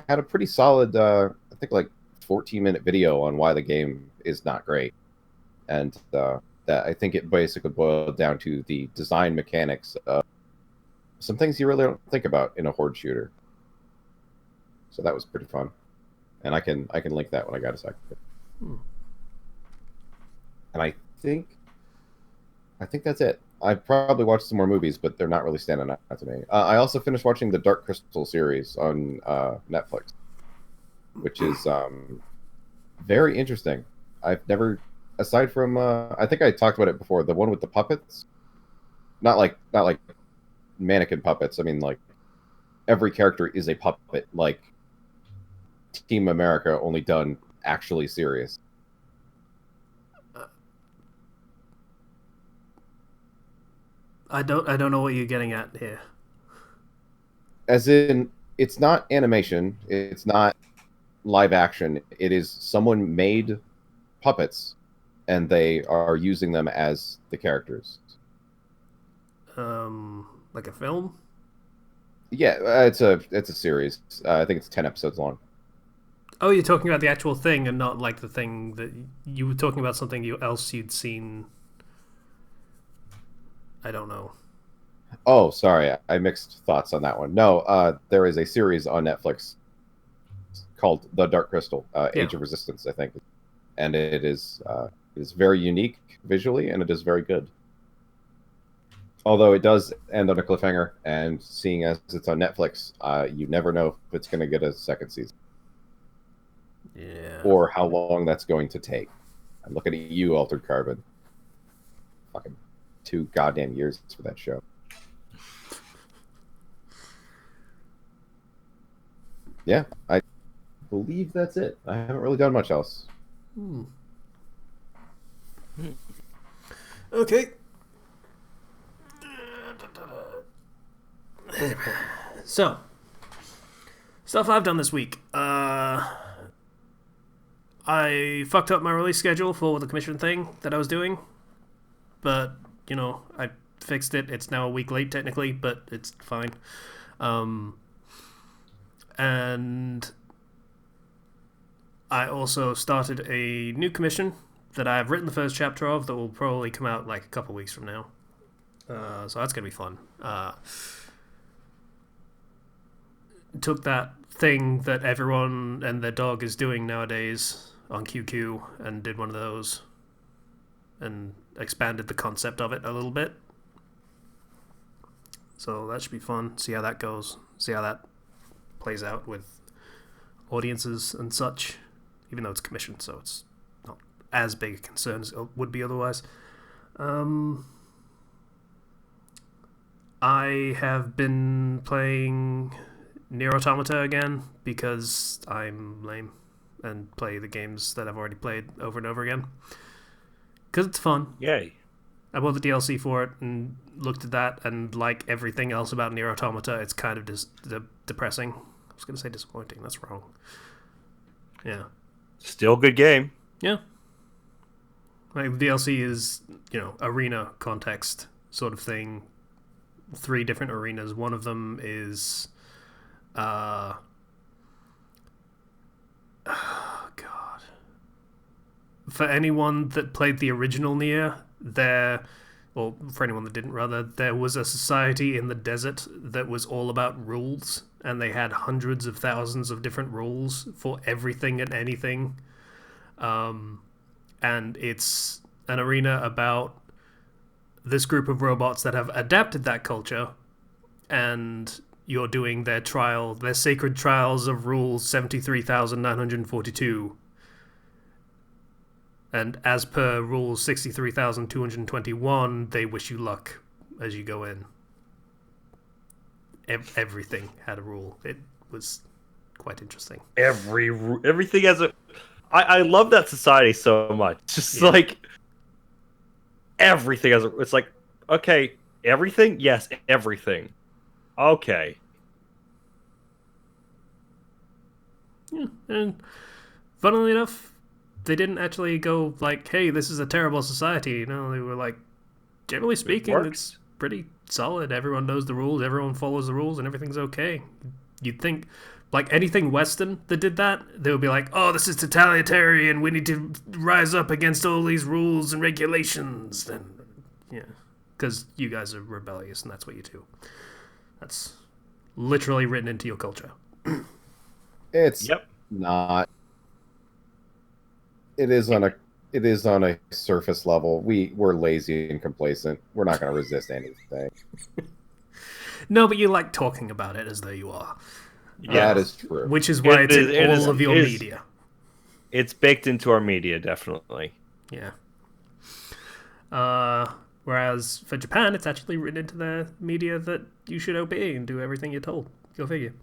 Had a pretty solid, I think like 14-minute video on why the game is not great, and that I think it basically boiled down to the design mechanics of some things you really don't think about in a horde shooter. So that was pretty fun, and I can link that when I got a second. And I think that's it. I've probably watched some more movies, but they're not really standing out to me. I also finished watching the Dark Crystal series on Netflix, which is very interesting. I've never, aside from, I think I talked about it before, the one with the puppets. Not like mannequin puppets. I mean, like, every character is a puppet, like Team America, only done actually serious. I don't know what you're getting at here. As in, it's not animation, it's not live action. It is someone made puppets, and they are using them as the characters. Like a film? Yeah, it's a series. I think it's 10 episodes long. Oh, you're talking about the actual thing, and not like the thing that you were talking about something else you'd seen. I don't know. Oh, sorry, I mixed thoughts on that one. No, there is a series on Netflix called The Dark Crystal, Age of Resistance, I think, and it is very unique visually, and it is very good. Although it does end on a cliffhanger, and seeing as it's on Netflix, you never know if it's going to get a second season. Yeah. Or how long that's going to take. I'm looking at you, Altered Carbon. Fucking 2 goddamn years for that show. Yeah, I believe that's it. I haven't really done much else. Okay. So, stuff I've done this week. I fucked up my release schedule for the commission thing that I was doing, but I fixed it. It's now a week late technically, but it's fine. And I also started a new commission that I've written the first chapter of that will probably come out like a couple weeks from now. So that's gonna be fun. Took that thing that everyone and their dog is doing nowadays on QQ and did one of those and expanded the concept of it a little bit. So that should be fun. See how that goes. See how that plays out with audiences and such. Even though it's commissioned, so it's not as big a concern as it would be otherwise. I have been playing Nier Automata again because I'm lame and play the games that I've already played over and over again. Because it's fun. Yay. I bought the DLC for it and looked at that, and like everything else about Nier Automata, it's kind of depressing. I was going to say disappointing. That's wrong. Yeah. Still a good game. Yeah. Like, the DLC is, arena context sort of thing. 3 different arenas. One of them is... oh, God. For anyone that played the original Nier, or for anyone that didn't, rather, there was a society in the desert that was all about rules, and they had hundreds of thousands of different rules for everything and anything. And it's an arena about this group of robots that have adapted that culture, and you're doing their sacred trials of rules 73,942. And as per rule 63,221, they wish you luck as you go in. Everything had a rule. It was quite interesting. Everything has a... I love that society so much. Just like everything has a... It's like, okay, everything? Yes, everything. Okay. Yeah, and funnily enough, they didn't actually go like, hey, this is a terrible society. They were like, generally speaking, it's pretty solid. Everyone knows the rules, everyone follows the rules, and everything's okay. You'd think, like, anything Western that did that, they would be like, oh, this is totalitarian, we need to rise up against all these rules and regulations. And, yeah, because you guys are rebellious, and that's what you do. That's literally written into your culture. It's not. It is on a surface level. We're lazy and complacent. We're not going to resist anything. No, but you like talking about it as though you are. Yeah, that is true. Which is why it's in all of your media. It's baked into our media, definitely. Yeah. Whereas for Japan, it's actually written into their media that you should obey and do everything you're told. Go figure.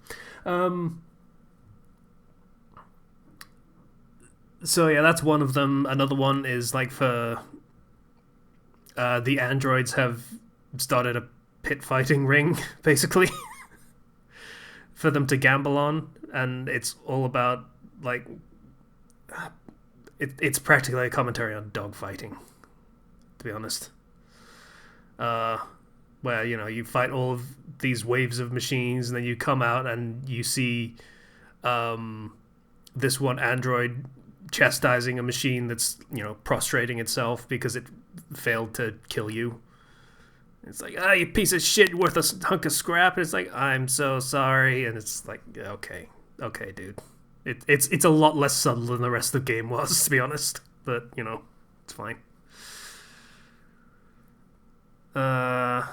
So yeah, that's one of them. Another one is like for the androids have started a pit fighting ring, basically, for them to gamble on, and it's all about like it's practically a commentary on dog fighting, to be honest. Where you fight all of these waves of machines, and then you come out and you see this one android chastising a machine that's prostrating itself because it failed to kill you. It's like, you piece of shit, worth a hunk of scrap. And it's like, I'm so sorry. And it's like, okay, dude. It's a lot less subtle than the rest of the game was, to be honest. But it's fine. Yeah,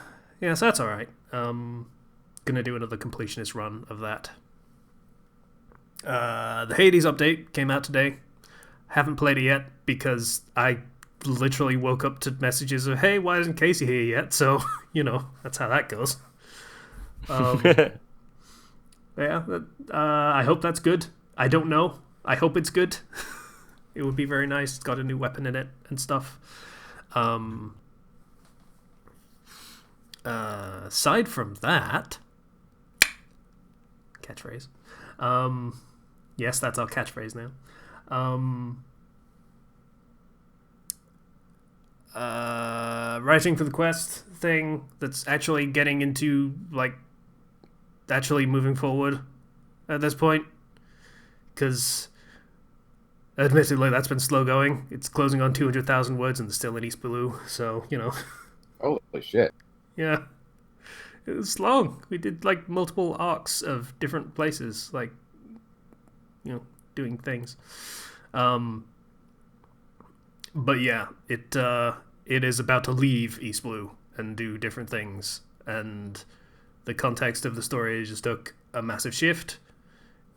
so that's all right. Gonna do another completionist run of that. The Hades update came out today. Haven't played it yet because I literally woke up to messages of, hey, why isn't Casey here yet? So, that's how that goes. Yeah, I hope that's good. I don't know. I hope it's good. It would be very nice. It's got a new weapon in it and stuff. Aside from that... Catchphrase. Yes, that's our catchphrase now. Writing for the Quest thing that's actually getting into, like, actually moving forward at this point. Because, admittedly, that's been slow going. It's closing on 200,000 words and it's still in East Blue, so, Holy shit. Yeah. It was long. We did like multiple arcs of different places, like, doing things. But yeah, it is about to leave East Blue and do different things, and the context of the story just took a massive shift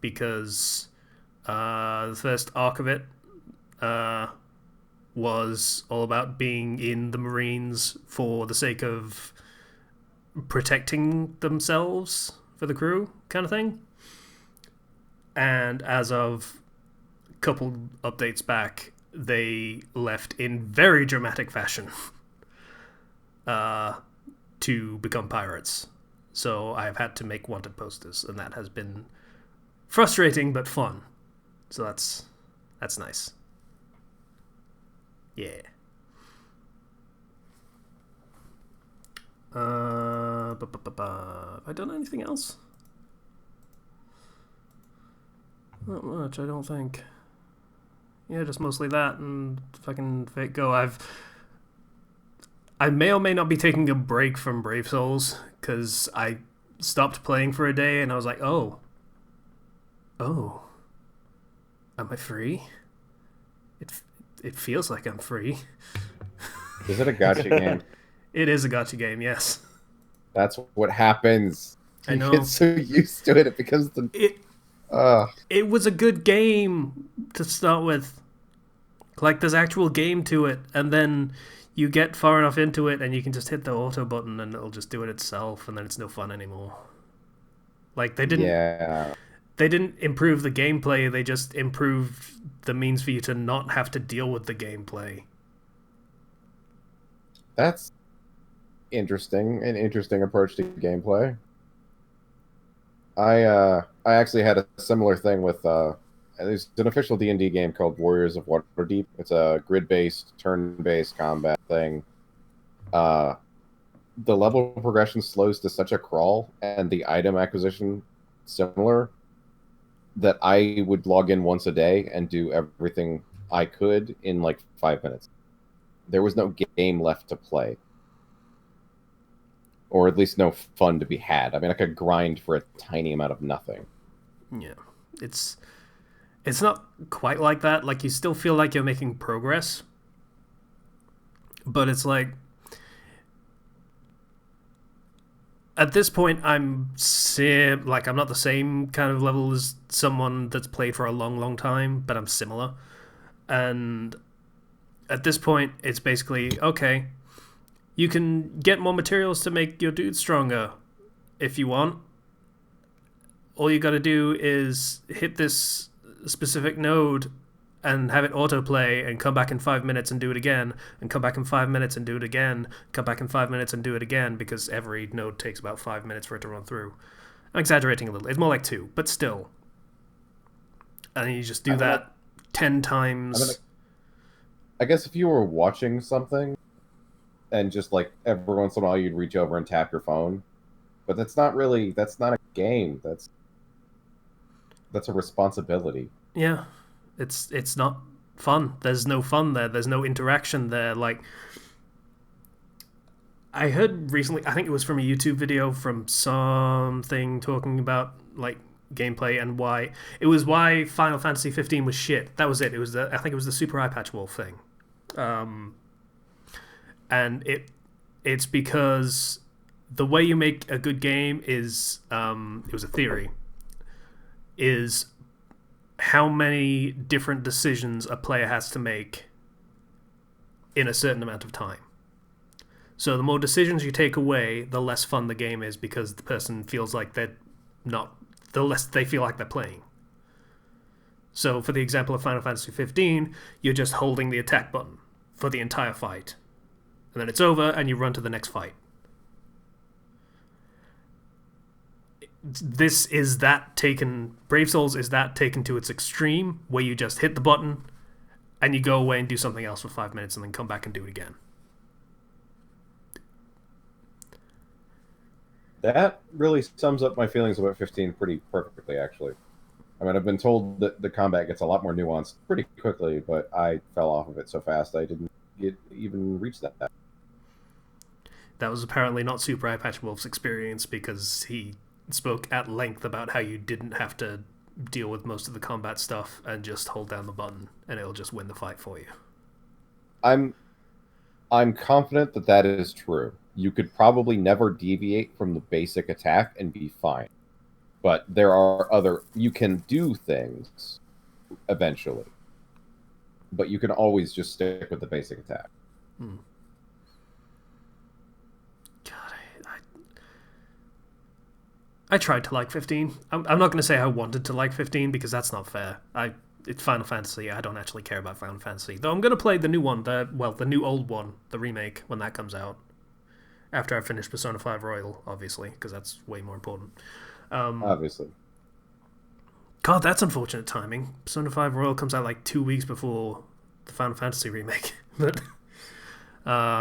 because the first arc of it was all about being in the Marines for the sake of protecting themselves for the crew, kind of thing. And as of a couple updates back, they left in very dramatic fashion to become pirates. So I've had to make wanted posters, and that has been frustrating but fun. So that's nice. Yeah. Have I done anything else? Not much, I don't think. Yeah, just mostly that and fucking Fate Go. I may or may not be taking a break from Brave Souls because I stopped playing for a day and I was like, oh, am I free? It feels like I'm free. Is it a gacha game? It is a gacha game, yes. That's what happens. I know. You get so used to it, it becomes the... It was a good game to start with. Like, there's actual game to it, and then you get far enough into it, and you can just hit the auto button, and it'll just do it itself, and then it's no fun anymore. Like, they didn't improve the gameplay, they just improved the means for you to not have to deal with the gameplay. That's interesting. An interesting approach to gameplay. I actually had a similar thing with there's an official D&D game called Warriors of Waterdeep. It's a grid-based, turn-based combat thing. The level progression slows to such a crawl, and the item acquisition similar, that I would log in once a day and do everything I could in like 5 minutes. There was no game left to play. Or at least no fun to be had. I mean, I could grind for a tiny amount of nothing. Yeah. It's not quite like that. Like, you still feel like you're making progress. But it's like... At this point, I'm not the same kind of level as someone that's played for a long, long time, but I'm similar. And at this point, it's basically, okay, you can get more materials to make your dude stronger if you want. All you gotta do is hit this specific node and have it autoplay and come back in 5 minutes and do it again, and come back in 5 minutes and do it again, come back in 5 minutes and do it again, because every node takes about 5 minutes for it to run through. I'm exaggerating a little. It's more like 2, but still. And you just do that 10 times. I guess if you were watching something, and just like every once in a while you'd reach over and tap your phone, but that's not a game. That's a responsibility. Yeah, it's not fun. There's no fun there. There's no interaction there. Like, I heard recently, I think it was from a YouTube video from something talking about like gameplay and why Final Fantasy 15 was shit. That was it. I think it was the Super Eye Patch Wolf thing. And it's because the way you make a good game is, it was a theory, is how many different decisions a player has to make in a certain amount of time. So the more decisions you take away, the less fun the game is, because the person feels like the less they feel like they're playing. So for the example of Final Fantasy 15, you're just holding the attack button for the entire fight. And then it's over, and you run to the next fight. Brave Souls is that taken to its extreme, where you just hit the button, and you go away and do something else for 5 minutes, and then come back and do it again. That really sums up my feelings about 15 pretty perfectly, actually. I mean, I've been told that the combat gets a lot more nuanced pretty quickly, but I fell off of it so fast I didn't even reach that. That was apparently not Super Eye Patch Wolf's experience because he spoke at length about how you didn't have to deal with most of the combat stuff and just hold down the button and it'll just win the fight for you. I'm confident that that is true. You could probably never deviate from the basic attack and be fine. But there are other... You can do things eventually. But you can always just stick with the basic attack. God, I tried to like 15. I'm not going to say I wanted to like 15 because that's not fair. It's Final Fantasy. I don't actually care about Final Fantasy. Though I'm going to play the new one, the new old one, the remake, when that comes out. After I finish Persona 5 Royal, obviously, because that's way more important. Obviously. God, that's unfortunate timing. Persona 5 Royal comes out like 2 weeks before the Final Fantasy remake. But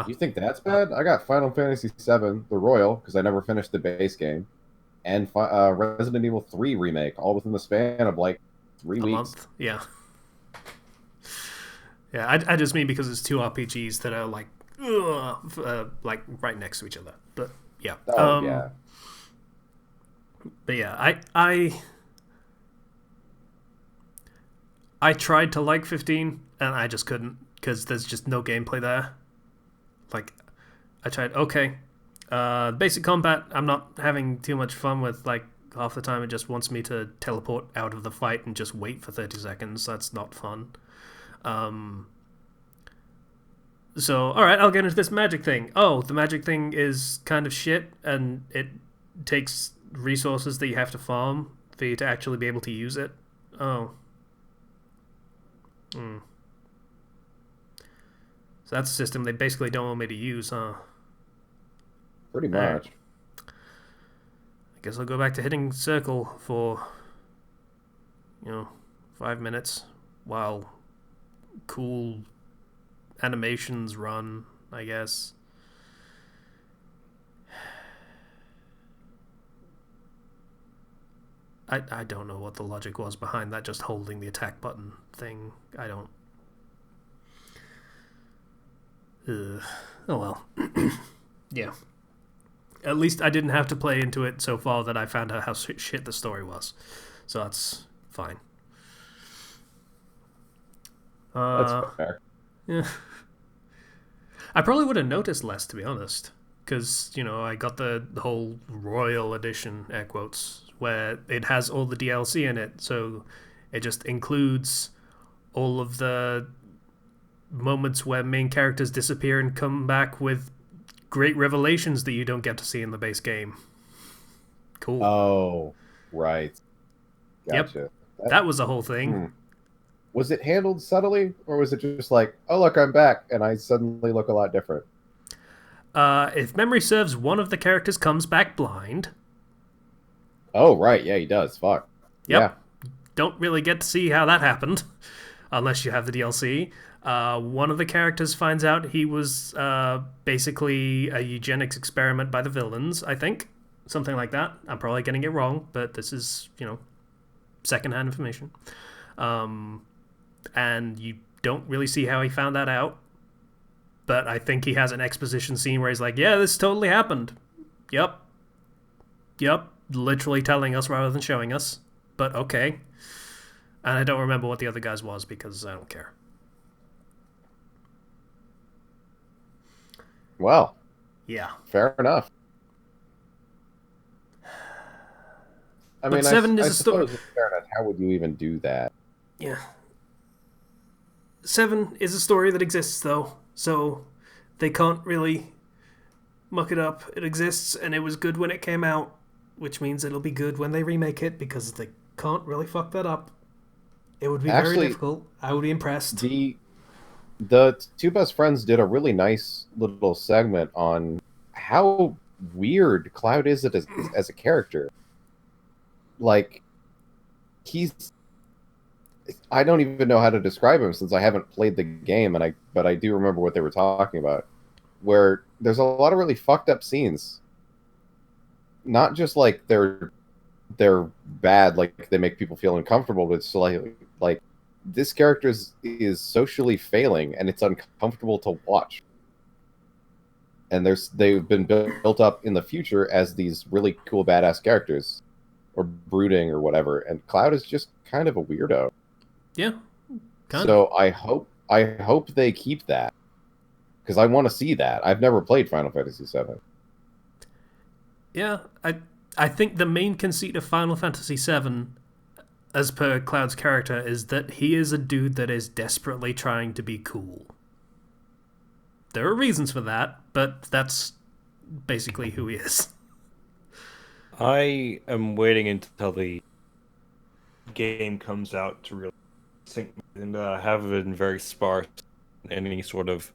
you think that's bad? I got Final Fantasy VII, the Royal, because I never finished the base game, and Resident Evil 3 remake, all within the span of like 3 weeks. Month. Yeah. Yeah, I just mean because it's two RPGs that are like right next to each other. But yeah. Oh, yeah. But yeah, I tried to like 15 and I just couldn't because there's just no gameplay there. Like, I tried, okay, basic combat, I'm not having too much fun with. Like, half the time it just wants me to teleport out of the fight and just wait for 30 seconds. That's not fun. So, alright, I'll get into this magic thing. Oh, the magic thing is kind of shit, and it takes resources that you have to farm for you to actually be able to use it. Oh. So that's a system they basically don't want me to use, huh? Pretty much. I guess I'll go back to hitting circle for, 5 minutes while cool animations run, I guess. I don't know what the logic was behind that, just holding the attack button thing. I don't... Oh well. Yeah. At least I didn't have to play into it so far that I found out how shit the story was. So that's fine. That's fair. Yeah. I probably would have noticed less, to be honest. Because, I got the whole Royal Edition, air quotes, where it has all the DLC in it. So it just includes all of the moments where main characters disappear and come back with great revelations that you don't get to see in the base game. Cool. Oh, right. Gotcha. Yep. That was the whole thing. Was it handled subtly, or was it just like, oh, look, I'm back, and I suddenly look a lot different? If memory serves, one of the characters comes back blind. Oh, right. Yeah, he does. Fuck. Yep. Yeah. Don't really get to see how that happened, unless you have the DLC. One of the characters finds out he was basically a eugenics experiment by the villains, I think. Something like that. I'm probably getting it wrong, but this is, secondhand information. And you don't really see how he found that out. But I think he has an exposition scene where he's like, yeah, this totally happened. Yep. Literally telling us rather than showing us. But okay. And I don't remember what the other guy's was because I don't care. Well. Yeah. Fair enough. I mean, 7 is I a suppose it's fair enough. How would you even do that? Yeah. 7 is a story that exists, though. So they can't really muck it up. It exists, and it was good when it came out, which means it'll be good when they remake it, because they can't really fuck that up. It would be very difficult. I would be impressed. The two best friends did a really nice little segment on how weird Cloud is as a character. Like, I don't even know how to describe him since I haven't played the game, but I do remember what they were talking about, where there's a lot of really fucked up scenes. Not just like they're bad, like they make people feel uncomfortable, but it's like this character is socially failing, and it's uncomfortable to watch. and they've been built up in the future as these really cool badass characters, or brooding or whatever. And Cloud is just kind of a weirdo. Yeah, kind of. So I hope they keep that, because I want to see that. I've never played Final Fantasy VII. Yeah, I think the main conceit of Final Fantasy VII, as per Cloud's character, is that he is a dude that is desperately trying to be cool. There are reasons for that, but that's basically who he is. I am waiting until the game comes out to really think, and have been very sparse in any sort of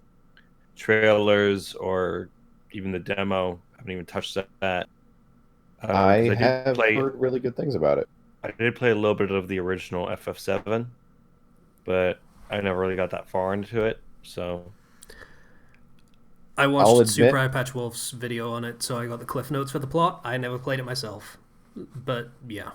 trailers or even the demo. I haven't even touched that. I 'Cause have heard really good things about it. I did play a little bit of the original FF7, but I never really got that far into it. So I I'll watched admit- Super Eye Patch Wolf's video on it, so I got the cliff notes for the plot. I never played it myself, but yeah.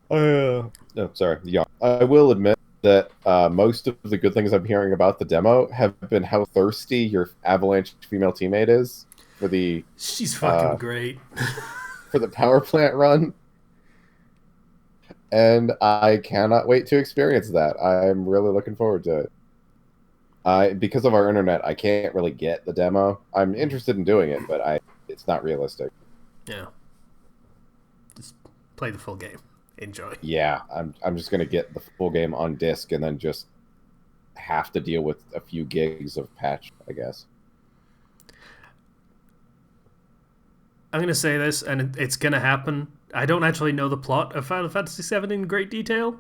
No, sorry. Yeah, I will admit that most of the good things I'm hearing about the demo have been how thirsty your Avalanche female teammate is for the She's fucking great. for the power plant run, and I cannot wait to experience that. I'm really looking forward to it. Because of our internet, I can't really get the demo. I'm interested in doing it, but it's not realistic. Yeah. Just play the full game. Enjoy. Yeah, I'm just gonna get the full game on disc and then just have to deal with a few gigs of patch, I guess. I'm going to say this, and it's going to happen. I don't actually know the plot of Final Fantasy VII in great detail.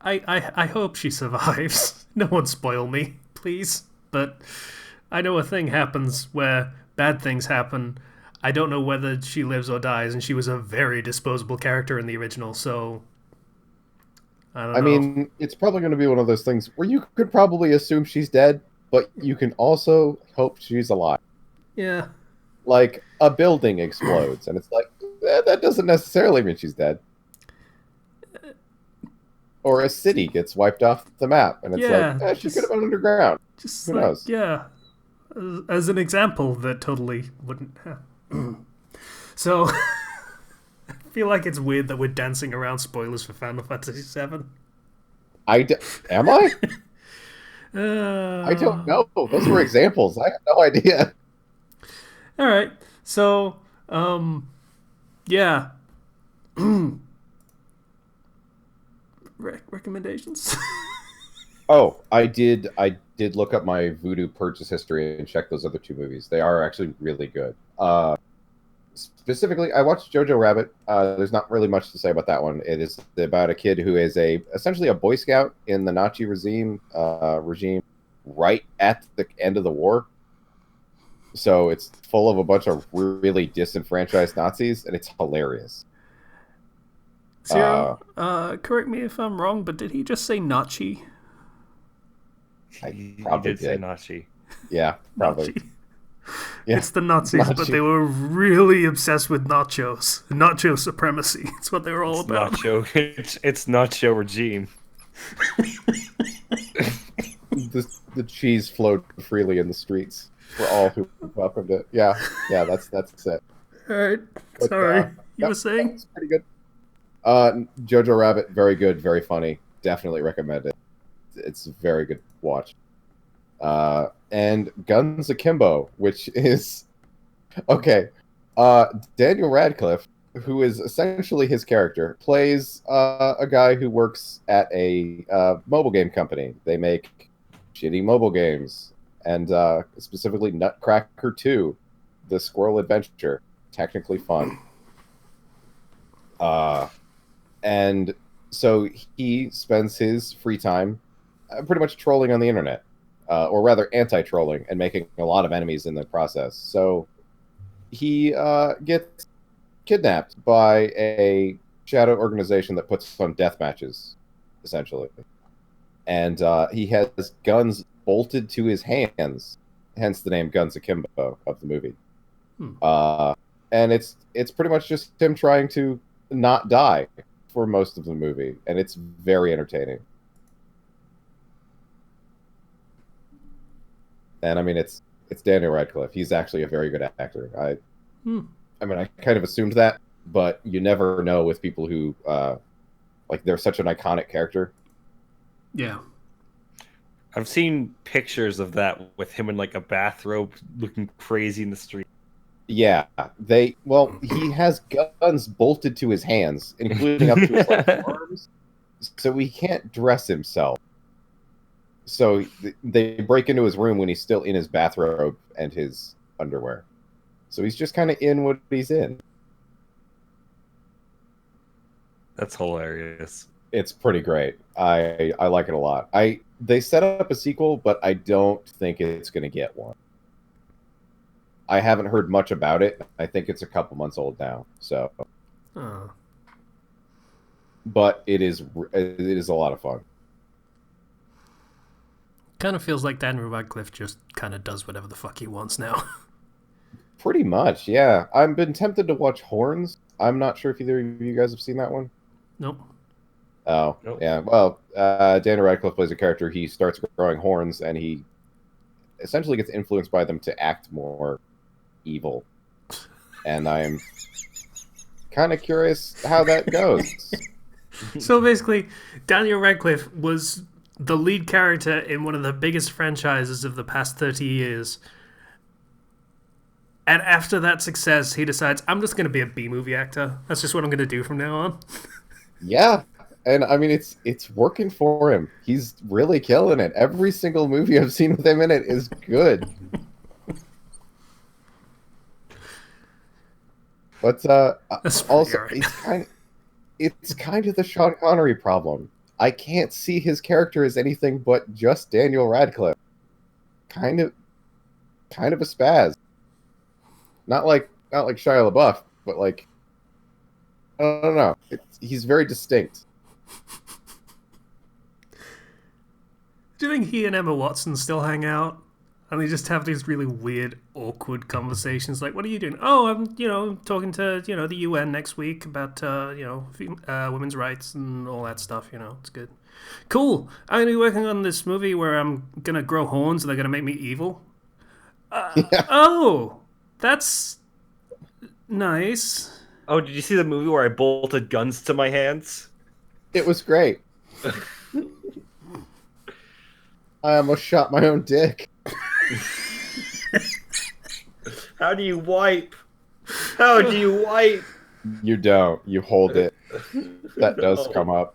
I hope she survives. No one spoil me, please. But I know a thing happens where bad things happen. I don't know whether she lives or dies, and she was a very disposable character in the original, so I don't know. I mean, it's probably going to be one of those things where you could probably assume she's dead, but you can also hope she's alive. Yeah. Like, a building explodes, and it's like, that doesn't necessarily mean she's dead. Or a city gets wiped off the map, and it's she could have been underground. Just Who knows? Yeah. As an example that totally wouldn't happen. So, I feel like it's weird that we're dancing around spoilers for Final Fantasy VII. Am I? I don't know. Those were examples. I have no idea. All right. So, yeah. Recommendations? Oh, I did look up my Voodoo purchase history and check those other two movies. They are actually really good. Specifically, I watched Jojo Rabbit. There's not really much to say about that one. It is about a kid who is essentially a Boy Scout in the Nazi regime right at the end of the war. So it's full of a bunch of really disenfranchised Nazis, and it's hilarious. Zero, correct me if I'm wrong, but did he just say Nachi? I he probably did say Nazi. Yeah, probably. Nachi. Yeah. It's the Nazis, Nachi. but they were really obsessed with nachos. Nacho supremacy. It's what they were all about. Nacho. It's Nacho regime. The cheese flowed freely in the streets for all who welcomed it. Yeah, that's it. All right. But, Sorry. You were saying? It's pretty good. Jojo Rabbit, very good, very funny. Definitely recommend it. It's a very good watch. And Guns Akimbo, which is okay. Daniel Radcliffe, who is essentially his character, plays a guy who works at a mobile game company. They make shitty mobile games, and specifically Nutcracker 2, the Squirrel Adventure, technically fun. And so he spends his free time pretty much trolling on the internet, or rather anti-trolling, and making a lot of enemies in the process. So he gets kidnapped by a shadow organization that puts on death matches, essentially. And he has guns bolted to his hands, hence the name Guns Akimbo of the movie. And it's pretty much just him trying to not die for most of the movie, and it's very entertaining. And I mean, it's Daniel Radcliffe. He's actually a very good actor. I mean, I kind of assumed that, but you never know with people who like they're such an iconic character. Yeah. I've seen pictures of that with him in like a bathrobe, looking crazy in the street. Yeah, he has guns bolted to his hands, including up to his like, arms, so he can't dress himself. So they break into his room when he's still in his bathrobe and his underwear. So he's just kind of in what he's in. That's hilarious. It's pretty great. I like it a lot. They set up a sequel, but I don't think it's going to get one. I haven't heard much about it. I think it's a couple months old now. So, but it is a lot of fun. Kind of feels like Daniel Radcliffe just kind of does whatever the fuck he wants now. Pretty much, yeah. I've been tempted to watch Horns. I'm not sure if either of you guys have seen that one. Nope. Oh, Nope. Yeah. Well, Daniel Radcliffe plays a character. He starts growing horns, and he essentially gets influenced by them to act more evil. And I'm kind of curious how that goes. So basically, Daniel Radcliffe was the lead character in one of the biggest franchises of the past 30 years. And after that success, he decides, I'm just going to be a B-movie actor. That's just what I'm going to do from now on. Yeah. And I mean, it's working for him. He's really killing it. Every single movie I've seen with him in it is good. But also, right. it's kind of the Sean Connery problem. I can't see his character as anything but just Daniel Radcliffe. Kind of a spaz. Not like Shia LaBeouf, but like I don't know. He's very distinct. Do you think he and Emma Watson still hang out? And they just have these really weird, awkward conversations. Like, what are you doing? Oh, I'm talking to, the UN next week about, women's rights and all that stuff. It's good. Cool. I'm going to be working on this movie where I'm going to grow horns and they're going to make me evil. Yeah. Oh, that's nice. Oh, did you see the movie where I bolted guns to my hands? It was great. I almost shot my own dick. How do you wipe? How do you wipe? You don't. You hold it. That does come up.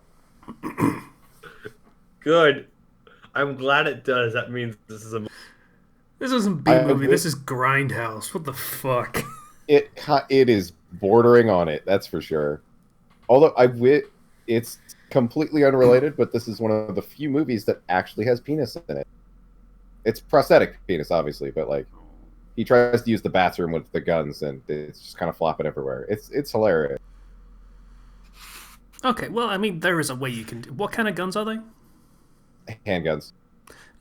Good. I'm glad it does. That means this is a... This isn't B-movie. This is Grindhouse. What the fuck? It is bordering on it. That's for sure. Although it's completely unrelated, but this is one of the few movies that actually has penis in it. It's prosthetic penis, obviously, but like he tries to use the bathroom with the guns, and it's just kind of flopping everywhere. It's hilarious. Okay, well, I mean, there is a way you can do. What kind of guns are they? Handguns.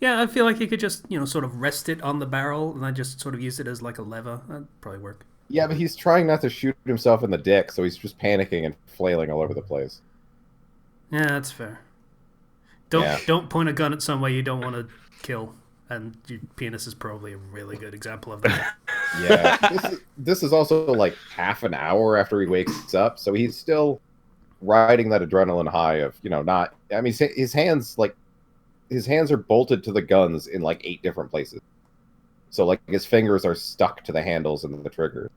Yeah, I feel like you could just, sort of rest it on the barrel and then just sort of use it as like a lever. That'd probably work. Yeah, but he's trying not to shoot himself in the dick, so he's just panicking and flailing all over the place. Yeah, that's fair. Don't point a gun at somewhere you don't want to kill. And your penis is probably a really good example of that. Yeah, this is also like half an hour after he wakes up, so he's still riding that adrenaline high of not. I mean, his hands are bolted to the guns in like 8 different places, so like his fingers are stuck to the handles and the triggers,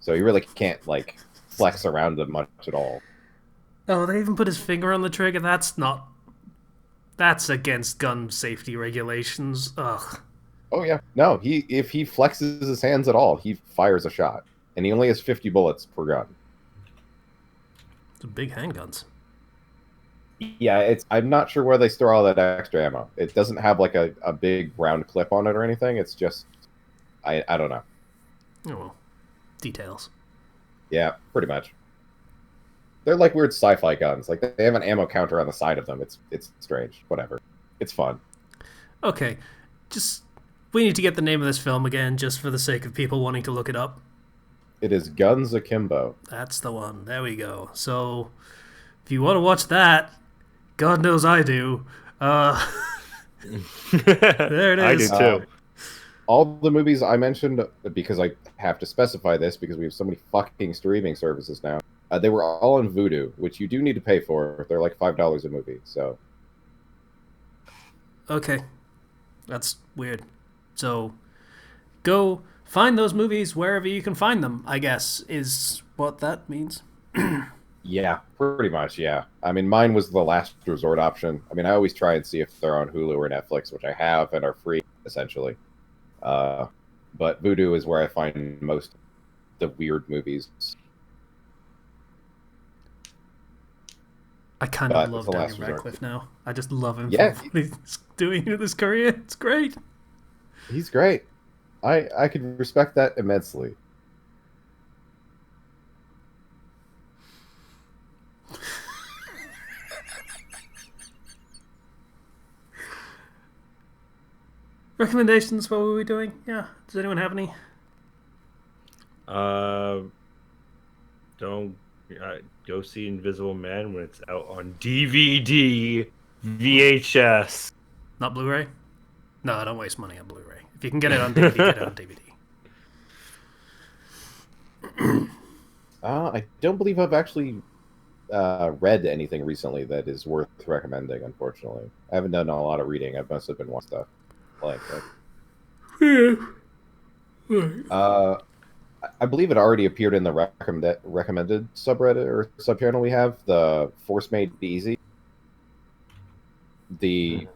so he really can't like flex around them much at all. Oh, they even put his finger on the trigger. That's against gun safety regulations. Ugh. Oh yeah, no. If he flexes his hands at all, he fires a shot, and he only has 50 bullets per gun. It's big handguns. Yeah, I'm not sure where they store all that extra ammo. It doesn't have like a big round clip on it or anything. It's just, I don't know. Oh well, details. Yeah, pretty much. They're like weird sci-fi guns. Like they have an ammo counter on the side of them. It's strange. Whatever. It's fun. Okay, we need to get the name of this film again, just for the sake of people wanting to look it up. It is Guns Akimbo. That's the one. There we go. So, if you want to watch that, God knows I do. There it is. I do too. all the movies I mentioned, because I have to specify this because we have so many fucking streaming services now. They were all on Vudu, which you do need to pay for. They're like $5 a movie. So Okay, that's weird. So go find those movies wherever you can find them, I guess, is what that means. yeah, pretty much. Yeah, I mean, mine was the last resort option. I mean, I always try and see if they're on Hulu or Netflix, which I have and are free essentially. But Vudu is where I find most of the weird movies. I kind But of love it's the Daniel last resort. Radcliffe now. I just love him Yeah. for what he's doing in his career. It's great. He's great. I could respect that immensely. Recommendations, what were we doing? Yeah, does anyone have any? Don't go see Invisible Man when it's out on DVD, VHS. Not Blu-ray? No, I don't waste money on Blu-ray. If you can get it on DVD, get it on DVD. I don't believe I've actually read anything recently that is worth recommending, unfortunately. I haven't done a lot of reading. I've mostly been watching stuff like that. I believe it already appeared in the recommended subreddit or subchannel we have, the Force Made Easy. The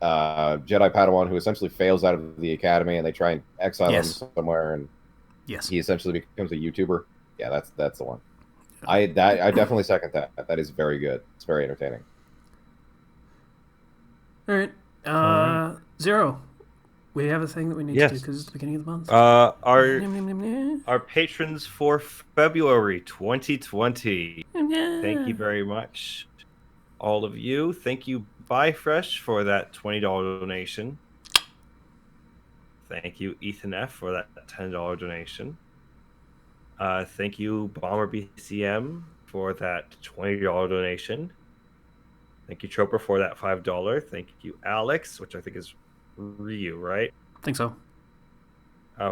Jedi Padawan who essentially fails out of the academy and they try and exile him somewhere, and Yes. he essentially becomes a YouTuber. Yeah, that's the one. I definitely second that. That is very good. It's very entertaining. All right. Zero. We have a thing that we need to do because it's the beginning of the month. Our patrons for February 2020. Thank you very much, all of you. Thank you, Buy Fresh, for that $20 donation. Thank you, Ethan F, for that $10 donation. Thank you, Bomber BCM, for that $20 donation. Thank you, Chopper, for that $5. Thank you, Alex, which I think is Ryu, right? I think so.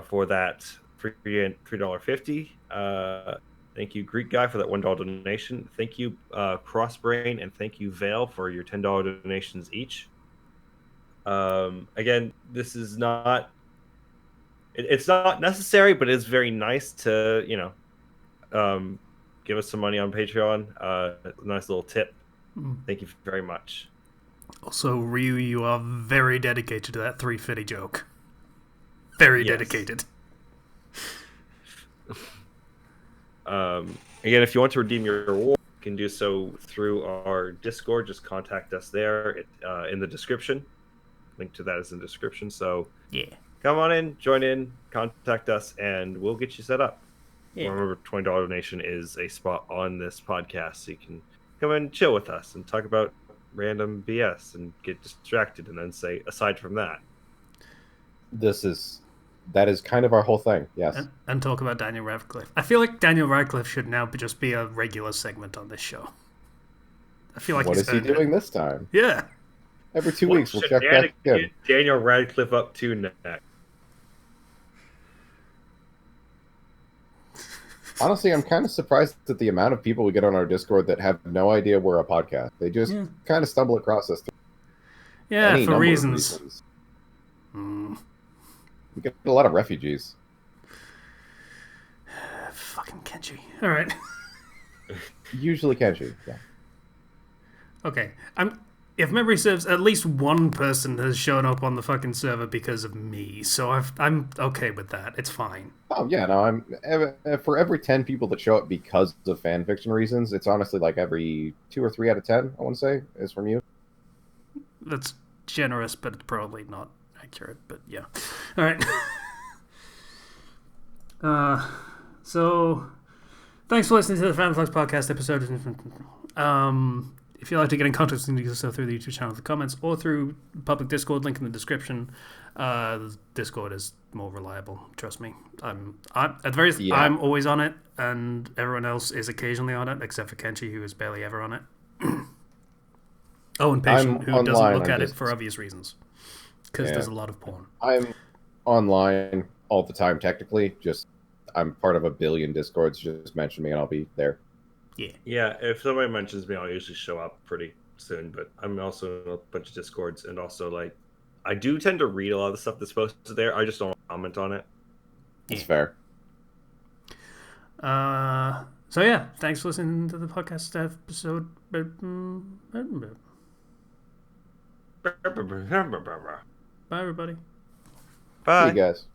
For that $3.50. Thank you, Greek Guy, for that $1 donation. Thank you, Crossbrain, and thank you, Vale, for your $10 donations each. Again, this is not... It's not necessary, but it's very nice to, give us some money on Patreon. A nice little tip. Thank you very much. Also, Ryu, you are very dedicated to that 350 joke. Very dedicated. Again, if you want to redeem your reward, you can do so through our Discord. Just contact us there in the description. Link to that is in the description. So yeah, come on in, join in, contact us, and we'll get you set up. Yeah. Remember, $20 donation is a spot on this podcast, so you can come and chill with us and talk about random BS and get distracted, and then say, aside from that, that is kind of our whole thing. Yes, and talk about Daniel Radcliffe. I feel like Daniel Radcliffe should now just be a regular segment on this show. I feel like what is he doing this time? Yeah, every 2 weeks we'll check back in. Daniel Radcliffe up to next. Honestly, I'm kind of surprised at the amount of people we get on our Discord that have no idea we're a podcast. They just kind of stumble across us. Yeah, for reasons. We get a lot of refugees. Fucking Kenji. All right. Usually Kenji, yeah. Okay. If memory serves, at least one person has shown up on the fucking server because of me, so I'm okay with that. It's fine. Oh yeah, no, for every 10 people that show up because of fan fiction reasons, it's honestly like every 2 or 3 out of 10. I want to say is from you. That's generous, but it's probably not accurate. But yeah, all right. So thanks for listening to the Fandom Flux podcast episode. If you'd like to get in contact with me, you can do so through the YouTube channel, the comments, or through public Discord, link in the description. The Discord is more reliable, trust me. I'm always on it, and everyone else is occasionally on it, except for Kenchi, who is barely ever on it. Oh, and Patient, who doesn't look at it for obvious reasons, because there's a lot of porn. I'm online all the time. Technically, just I'm part of a billion Discords. Just mention me and I'll be there. Yeah, if somebody mentions me, I'll usually show up pretty soon. But I'm also in a bunch of Discords, and also like I do tend to read a lot of the stuff that's posted there. I just don't comment on it. It's fair. So yeah, thanks for listening to the podcast episode. Bye, Bye, everybody. See you guys.